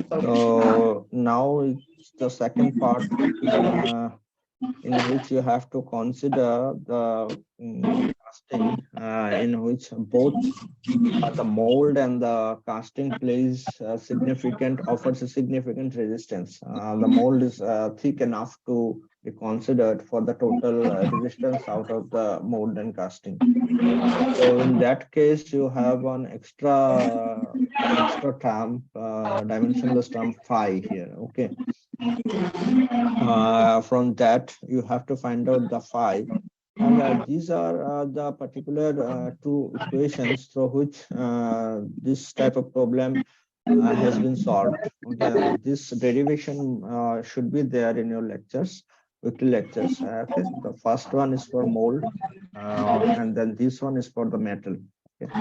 So now it's the second part in which you have to consider the casting in which both the mold and the casting offers a significant resistance. The mold is thick enough to be considered for the total resistance out of the mold and casting. So in that case, you have an extra term, dimensionless term phi here. Okay. From that, you have to find out the phi. And these are the particular two equations through which this type of problem has been solved. Okay. This derivation should be there in your lectures, weekly lectures. Okay. The first one is for mold, and then this one is for the metal. Okay.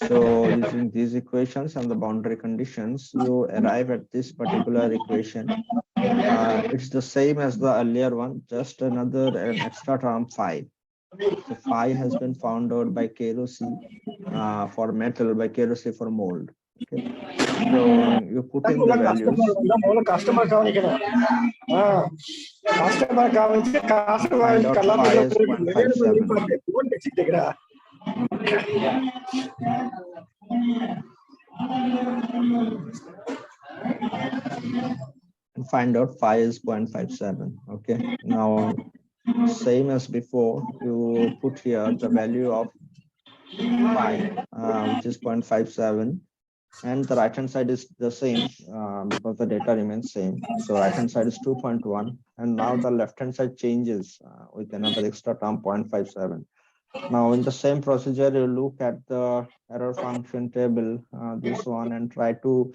So using these equations and the boundary conditions, you arrive at this particular equation. It's the same as the earlier one, just an extra term phi. So phi has been found out by KROC for metal, by KROC for mold. Okay. So you put in the values. Customer Find out phi is 0.57. And find out phi is 0.57. Okay. Now, same as before, you put here the value of phi, which is 0.57. And the right hand side is the same because the data remains same. So right hand side is 2.1, and now the left hand side changes with another extra term 0.57. Now in the same procedure, you look at the error function table, this one, and try to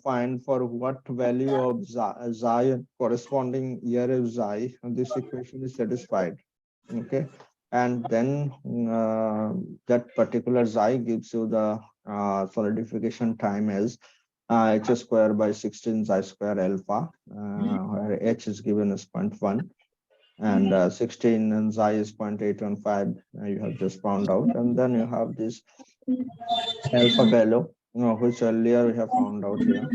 find for what value of xi corresponding year of xi, and this equation is satisfied. Okay, and then that particular xi gives you the solidification time as h square by 16 xi square alpha, where h is given as 0.1 and 16 and xi is 0.815. You have just found out, and then you have this alpha value, which earlier we have found out here.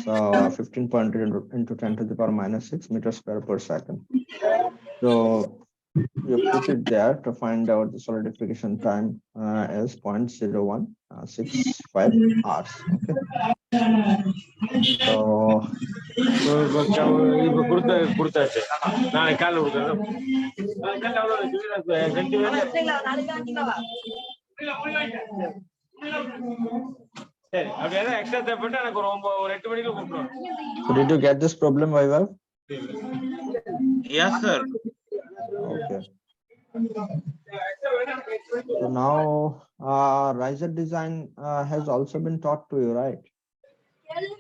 So 15.8 into 10 to the power minus 6 meters square per second. So you put it there to find out the solidification time as 0.0165 hours. Okay. So so did you get this problem, Vaibhav? Yes, sir. Okay. So now riser design has also been taught to you, right?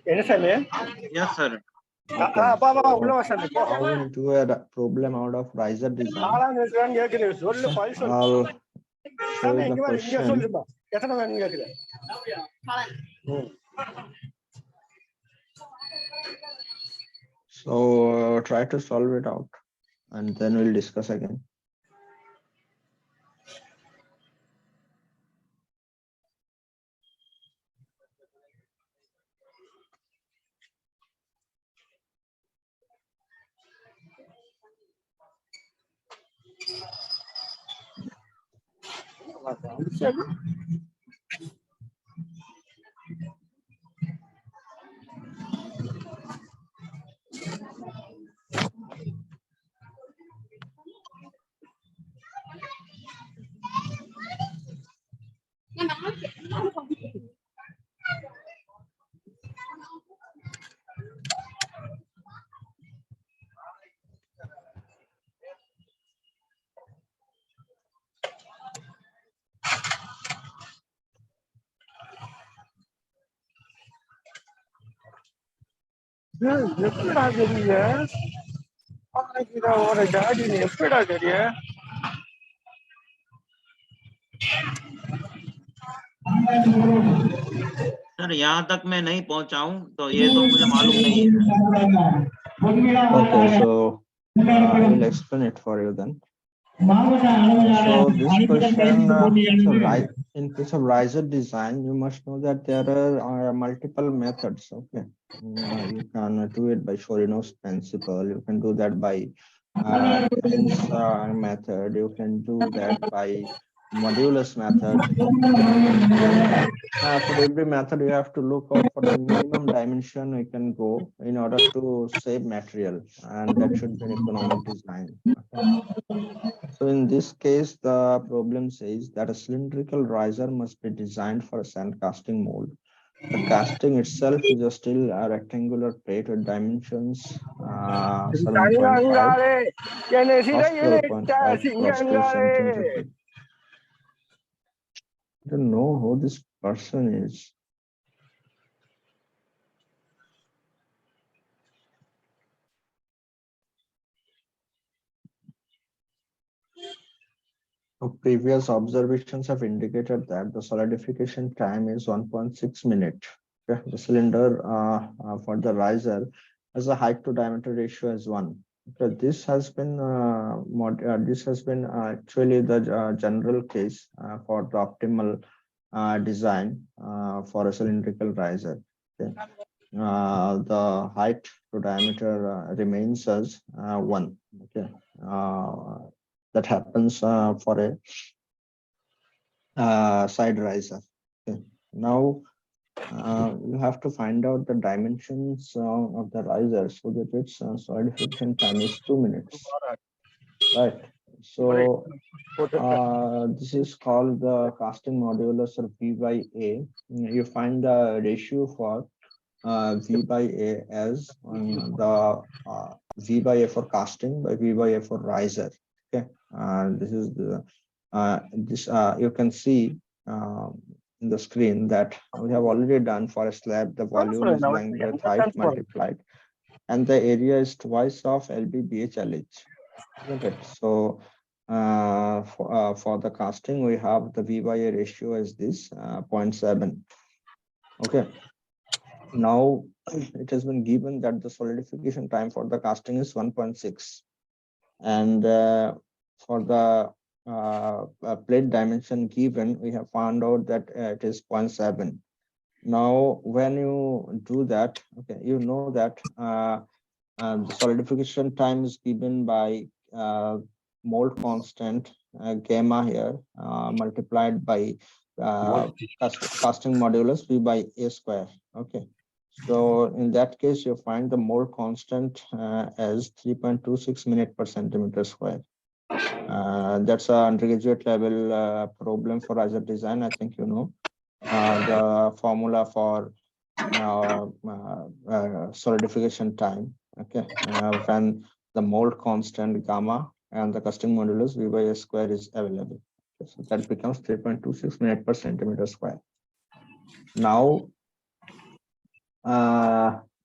Yes, sir. Okay. So how will do a problem out of riser design? I'll show you the question. So try to solve it out, and then we'll discuss again. எப்படிடா தெரியல ஒரு daddy எப்படிடா தெரியும் sir यहाँ तक मैं नहीं पहुंचा हूँ तो ये तो मुझे मालूम नहीं है। Okay, so I will explain it for you then. So this question, in case of riser design, you must know that there are multiple methods. Okay, you can do it by Chaurin's principle. You can do that by Penn's method. You can do that by modulus method. Then for every method, you have to look out for the minimum dimension we can go in order to save material, and that should be an economic design. Okay. So in this case, the problem says that a cylindrical riser must be designed for a sand casting mold. The casting itself is still a rectangular plate with dimensions 7.5 cross 12.5 cross 2 centimeter cube. I don't know who this person is. Previous observations have indicated that the solidification time is 1.6 minutes. Okay. The cylinder for the riser has a height to diameter ratio as 1. Okay. This has been actually the general case for the optimal design for a cylindrical riser. Okay. The height to diameter remains as 1. Okay. That happens for a side riser. Okay. Now you have to find out the dimensions of the riser so that its solidification time is 2 minutes. Right. So this is called the casting modulus, or V by A. You find the ratio for V by A as the V by A for casting by V by A for riser. Okay, this is the you can see in the screen that we have already done for a slab. The volume is length with height multiplied, and the area is twice of LBBH LH. Isn't it? So for the casting, we have the V by A ratio as this 0.7. Okay. Now it has been given that the solidification time for the casting is 1.6, and for the plate dimension given, we have found out that it is 0.7. Now when you do that, okay, you know that the solidification time is given by mold constant gamma here multiplied by casting modulus V by A square. Okay. So in that case, you find the mold constant as 3.26 minute per centimeter square. That's an undergraduate level problem for riser design. I think you know the formula for solidification time. Okay, when the mold constant gamma and the casting modulus V by A square is available. Okay, so that becomes 3.26 minute per centimeter square. Now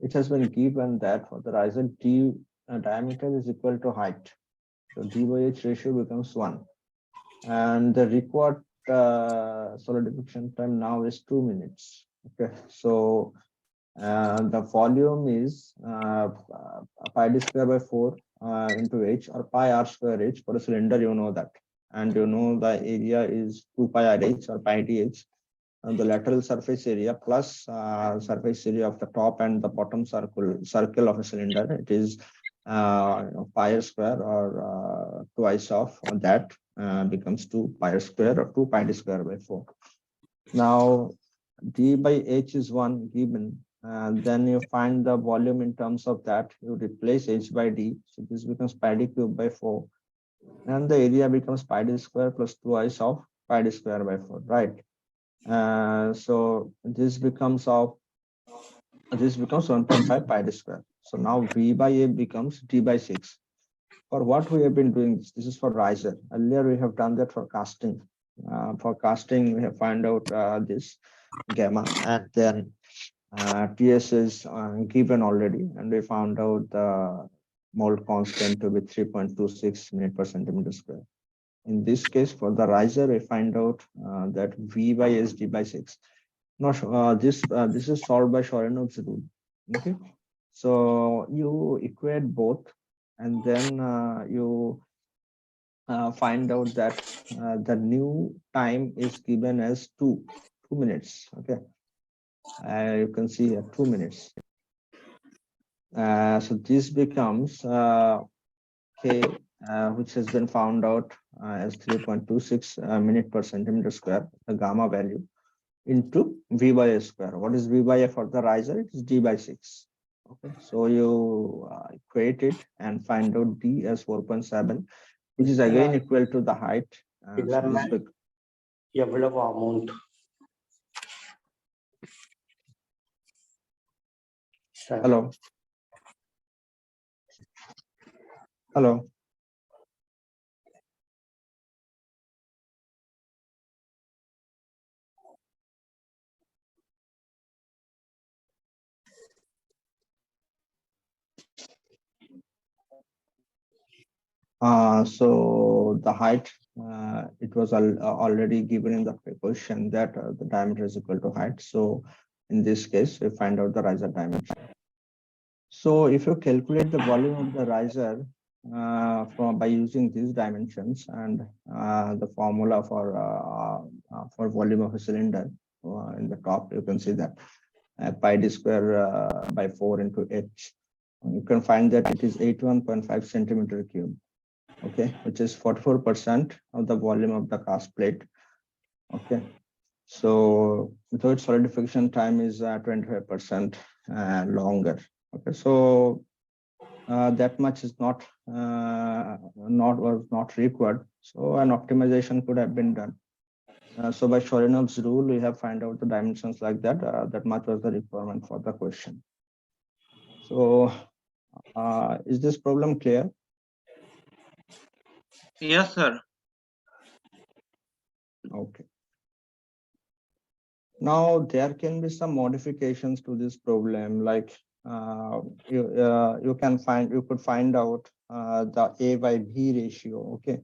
it has been given that for the riser D diameter is equal to height. So D by H ratio becomes 1. And the required solidification time now is 2 minutes. Okay, so the volume is pi d square by 4 into H, or pi r square H for a cylinder, you know that. And you know the area is 2 pi r H or pi d H. The lateral surface area plus surface area of the top and the bottom circle of a cylinder. It is pi r square, or twice of that becomes 2 pi r square, or 2 pi d square by 4. Now D by H is 1 given, and then you find the volume in terms of that. You replace H by D, so this becomes pi d cube by 4, and the area becomes pi d square plus twice of pi d square by 4, right? So this becomes 1.5 pi d square. So now V by A becomes D by 6. For what we have been doing, this is for riser. Earlier we have done that for casting. For casting, we have found out this gamma, and then TS is given already, and we found out the mold constant to be 3.26 minute per centimeter square. In this case, for the riser, we find out that V by S D by 6. Now, this is solved by Shorinov's rule. Okay, so you equate both, and then you find out that the new time is given as 2 minutes. Okay, you can see here 2 minutes. So this becomes K, which has been found out as 3.26 minute per centimeter square, the gamma value, into V by S square. What is V by A for the riser? It is D by 6. Okay, so you equate it and find out D as 4.7, which is again equal to the height. So this amount. Hello. Hello. So the height, it was already given in the question that the diameter is equal to height. So in this case, we find out the riser dimension. So if you calculate the volume of the riser by using these dimensions and the formula for volume of a cylinder in the top, you can see that pi d square by 4 into h. You can find that it is 81.5 centimeter cube. Okay, which is 44% of the volume of the cast plate. Okay, so without solidification time is 25% longer. Okay, so that much is not required. So an optimization could have been done. So by Shorinov's rule, we have find out the dimensions like that. That much was the requirement for the question. So is this problem clear? Yes, sir. Okay. Now there can be some modifications to this problem, like you could find out the A by B ratio. Okay,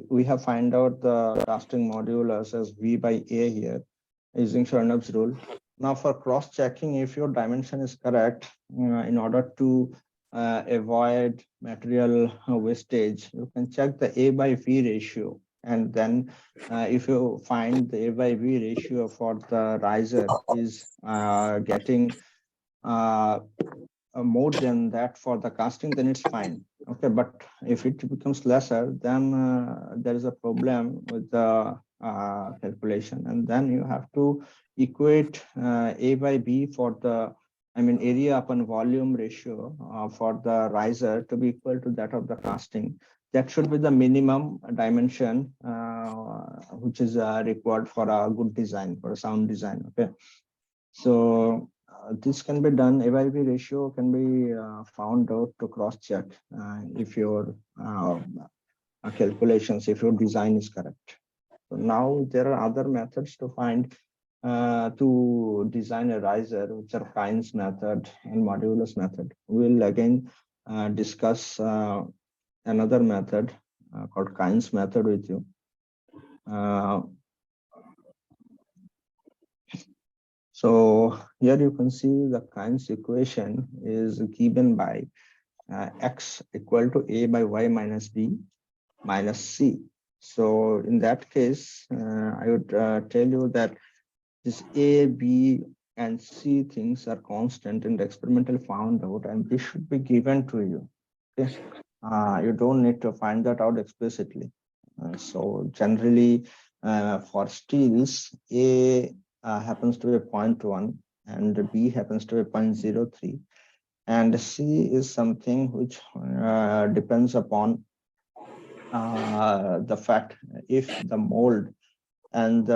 we have find out the casting modulus as V by A here using Chernov's rule. Now for cross checking, if your dimension is correct, in order to avoid material wastage, you can check the A by V ratio. And then if you find the A by V ratio for the riser is getting more than that for the casting, then it's fine. Okay, but if it becomes lesser, then there is a problem with the calculation, and then you have to equate A by B for the, area upon volume ratio for the riser to be equal to that of the casting. That should be the minimum dimension which is required for a good design, for a sound design. Okay, so this can be done. A by B ratio can be found out to cross check if your calculations, if your design is correct. So now there are other methods to find to design a riser, which are Kynes method and modulus method. We'll again discuss another method called Kynes method with you. So here you can see the Kynes equation is given by x equal to a by y minus b minus c. So in that case, I would tell you that this a, b, and c things are constant and experimentally found out, and this should be given to you. Okay, you don't need to find that out explicitly. So generally, for steels, a happens to be 0.1 and B happens to be 0.03, and C is something which depends upon the fact if the mold and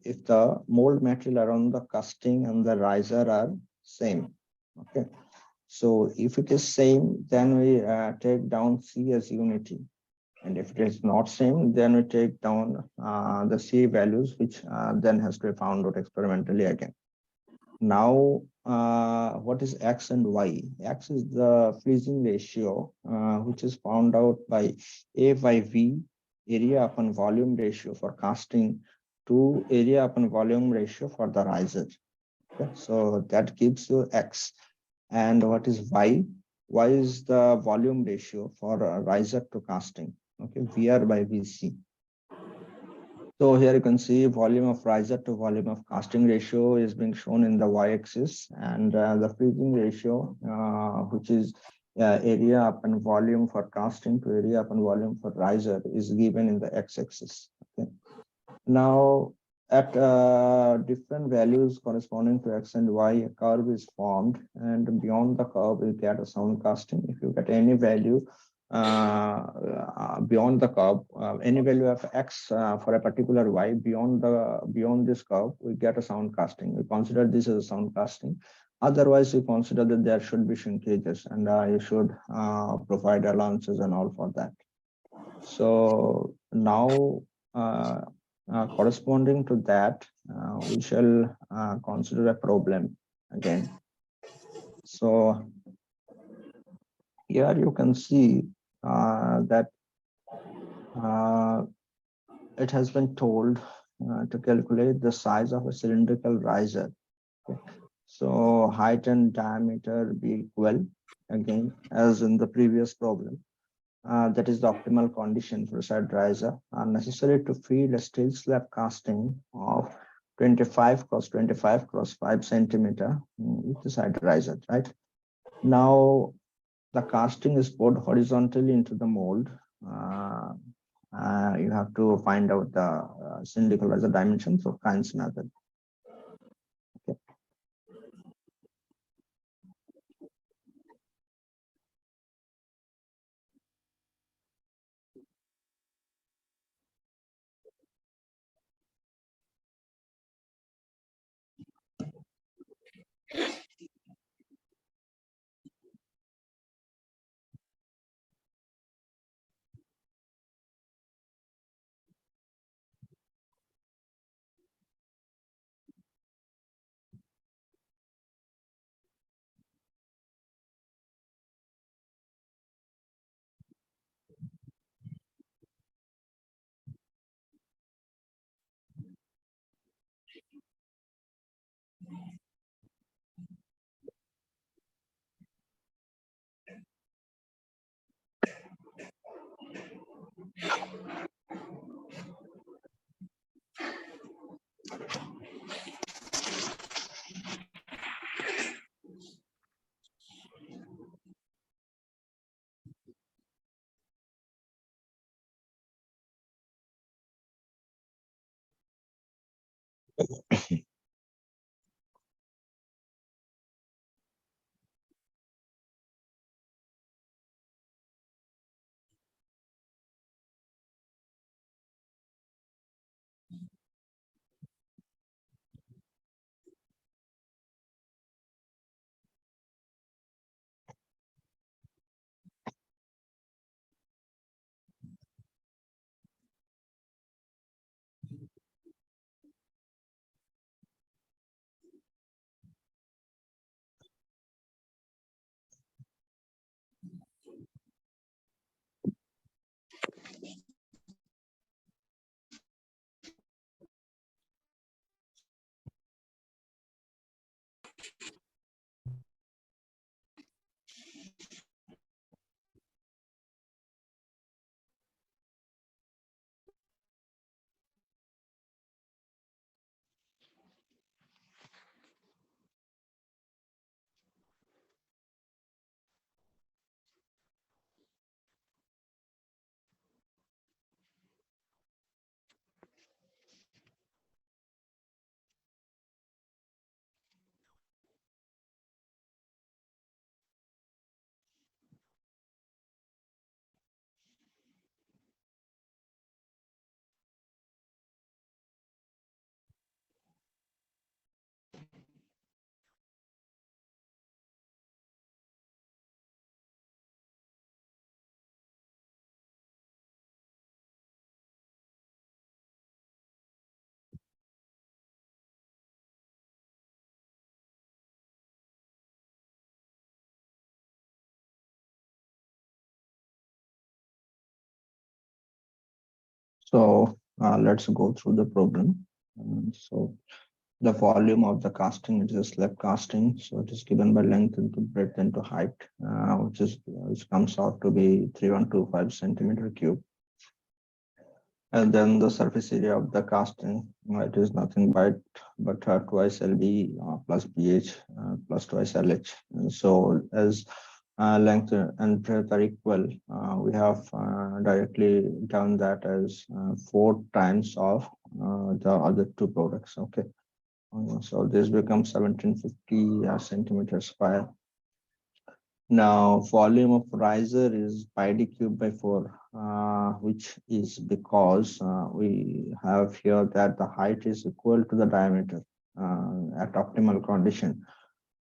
if the mold material around the casting and the riser are same. Okay, so if it is same, then we take down C as unity. And if it is not same, then we take down the C values, which then has to be found out experimentally again. Now, what is X and Y? X is the freezing ratio, which is found out by A by V, area upon volume ratio for casting, to area upon volume ratio for the riser. Okay, so that gives you X. And what is Y? Y is the volume ratio for riser to casting. Okay, VR by VC. So here you can see volume of riser to volume of casting ratio is being shown in the y-axis, and the freezing ratio, which is area upon volume for casting to area upon volume for riser, is given in the x-axis. Okay. Now, at different values corresponding to x and y, a curve is formed, and beyond the curve, you get a sound casting. If you get any value beyond the curve, any value of x for a particular y beyond this curve, we get a sound casting. We consider this as a sound casting. Otherwise, we consider that there should be shrinkages, and you should provide allowances and all for that. So now, corresponding to that, we shall consider a problem again. So here you can see that it has been told to calculate the size of a cylindrical riser. Okay. So height and diameter be equal, again, as in the previous problem. That is the optimal condition for a side riser are necessary to feed a steel slab casting of 25 cross 5 centimeter with the side riser, right? Now, the casting is poured horizontally into the mold. You have to find out the cylindrical riser dimensions of Kyne's method. Okay. So let's go through the problem. So the volume of the casting, it is a slab casting. So it is given by length into breadth into height, which comes out to be 3125 centimeter cube. And then the surface area of the casting, it is nothing but twice LB plus BH plus twice LH. And so as length and breadth are equal, we have directly done that as 4 times of the other two products. Okay, so this becomes 1750 centimeters square. Now, volume of riser is pi d cubed by 4, which is because we have here that the height is equal to the diameter at optimal condition.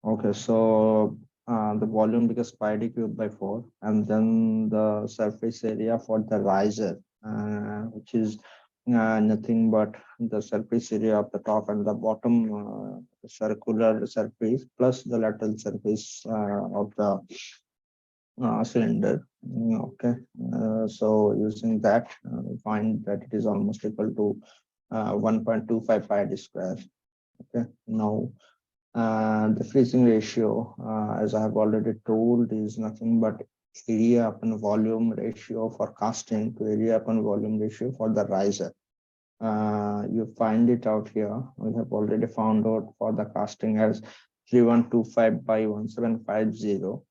Okay, so the volume becomes pi d cubed by 4, and then the surface area for the riser, which is nothing but the surface area of the top and the bottom circular surface plus the lateral surface of the cylinder. Okay, so using that, we find that it is almost equal to 1.25 pi d square. Okay, now the freezing ratio, as I have already told, is nothing but area upon volume ratio for casting to area upon volume ratio for the riser. You find it out here. We have already found out for the casting as 3125 by 1750.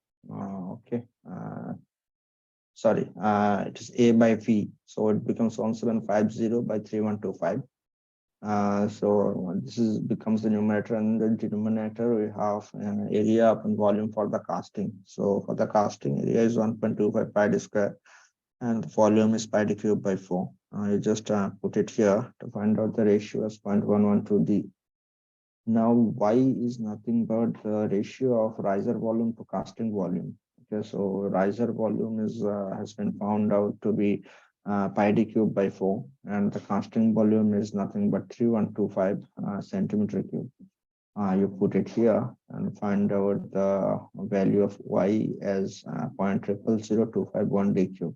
Okay. Sorry, it is A by V. So it becomes 1750 by 3125. So this is becomes the numerator, and the denominator we have area upon volume for the casting. So for the casting, area is 1.25 pi d square, and the volume is pi d cubed by 4. You just put it here to find out the ratio as 0.112 d. Now y is nothing but the ratio of riser volume to casting volume. Okay, so riser volume is has been found out to be pi d cubed by 4, and the casting volume is nothing but 3125 centimeter cube. You put it here and find out the value of y as 0.000251 d cube.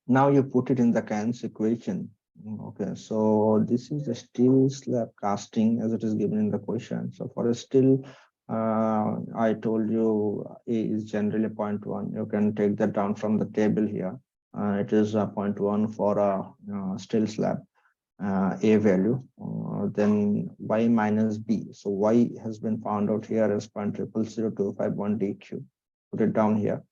Now you put it in the Cairns equation. Okay, so this is a steel slab casting as it is given in the question. So for a steel, I told you A is generally 0.1. You can take that down from the table here. It is 0.1 for a steel slab. A value, then y minus b. So y has been found out here as 0.000251 d cube. Put it down here.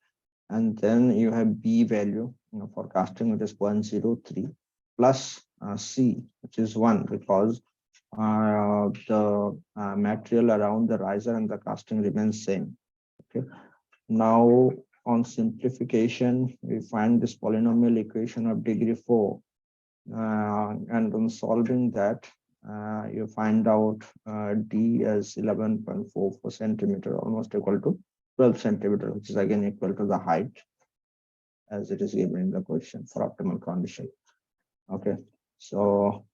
And then you have B value, for casting it is 0.03 plus C, which is 1, because the material around the riser and the casting remains same. Okay. Now on simplification, we find this polynomial equation of degree 4, and on solving that, you find out D as 11.44 centimeter, almost equal to 12 centimeter, which is again equal to the height as it is given in the question for optimal condition. Okay, so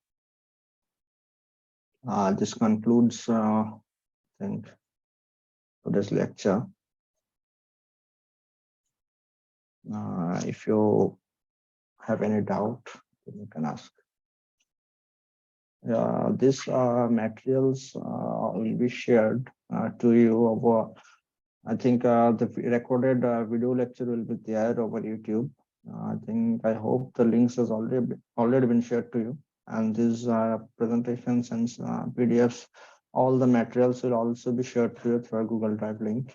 this concludes, I think, today's lecture. If you have any doubt, you can ask. These materials will be shared to you over, I think the recorded video lecture will be there over YouTube. I hope the links has already been shared to you, and these presentations and PDFs, all the materials will also be shared to you through a Google Drive link.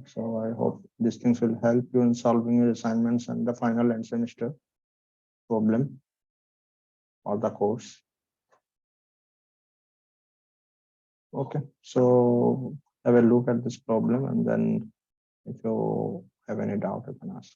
So I hope these things will help you in solving your assignments and the final end semester problem or the course. Okay, so have a look at this problem, and then if you have any doubt, you can ask.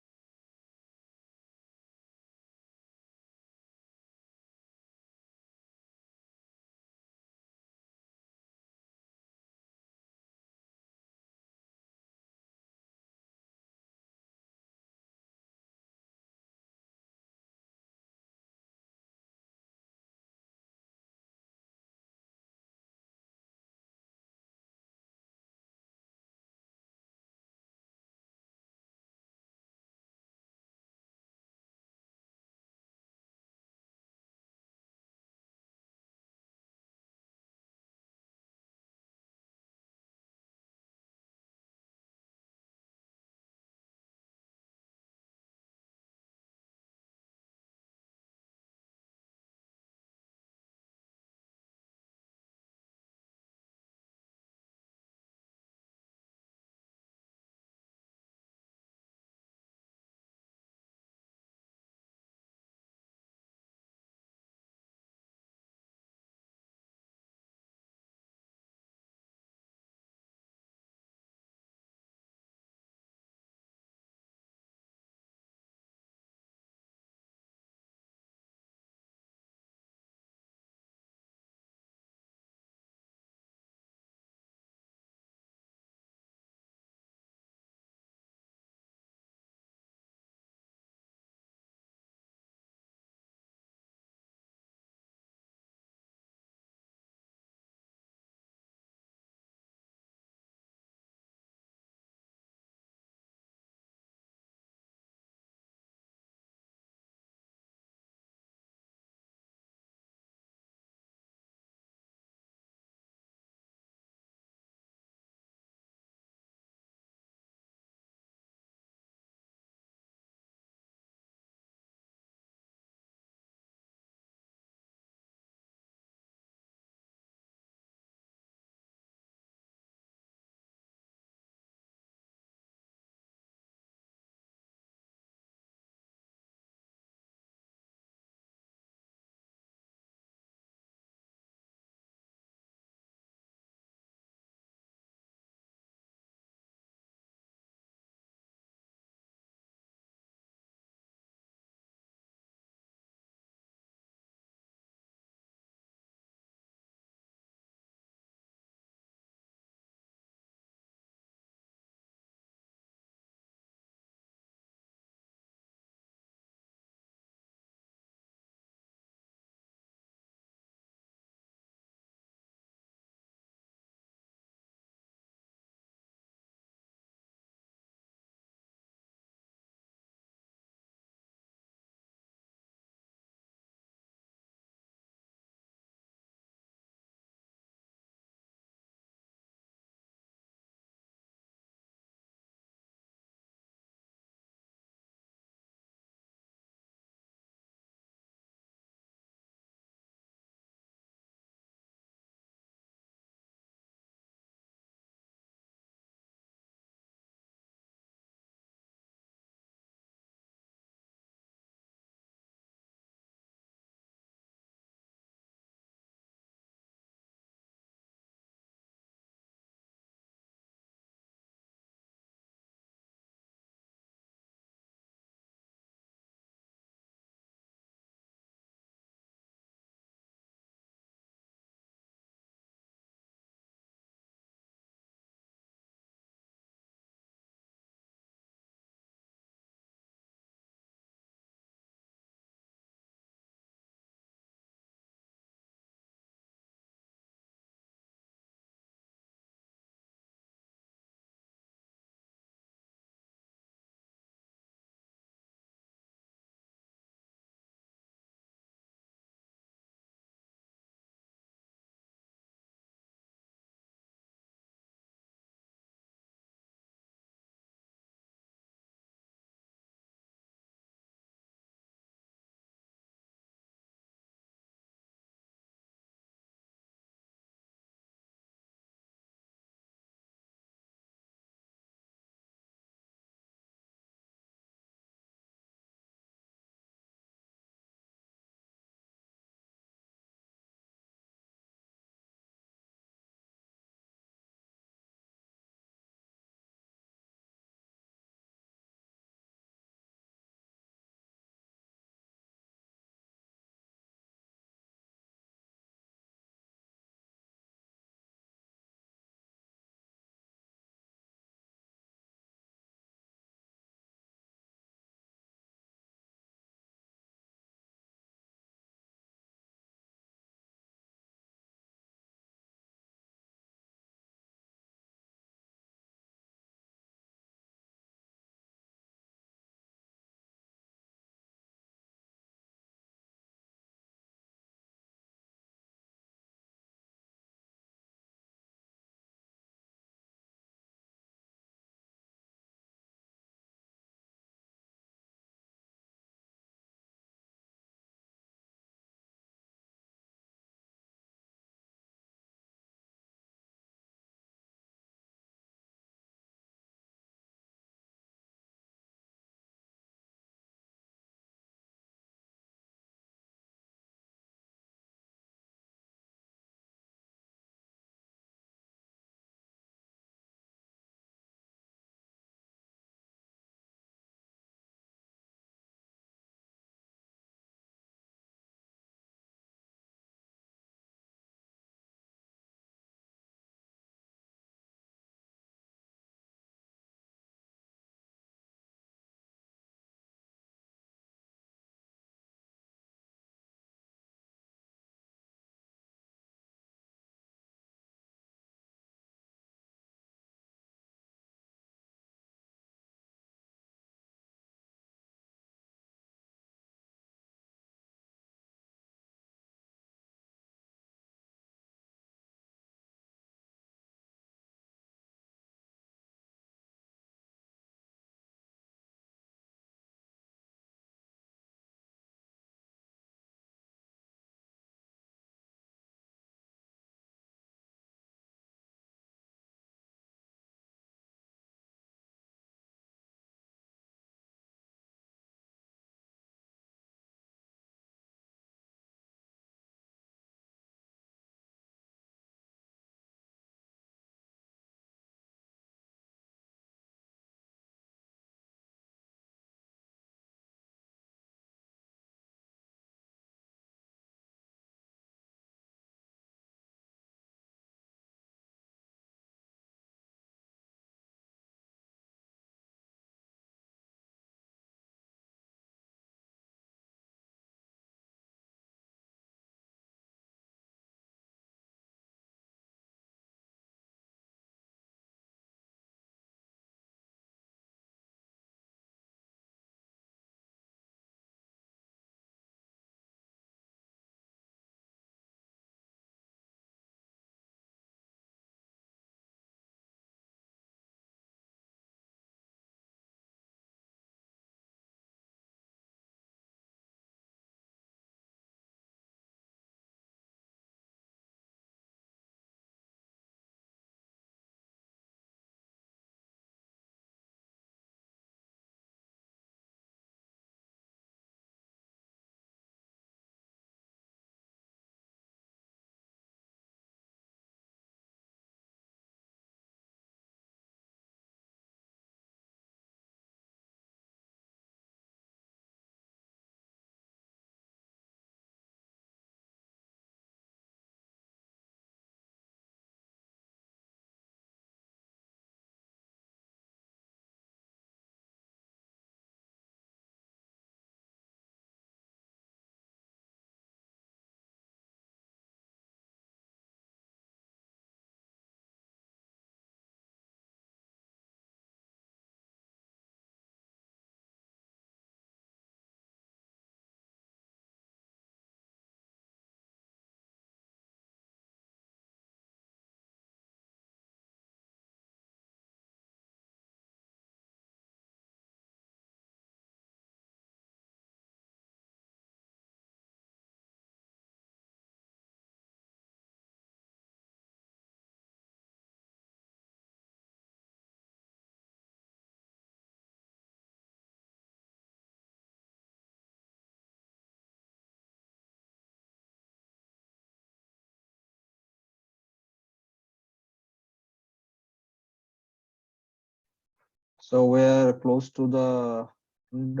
So we're close to the end.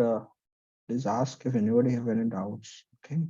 Please ask if anybody have any doubts. Okay.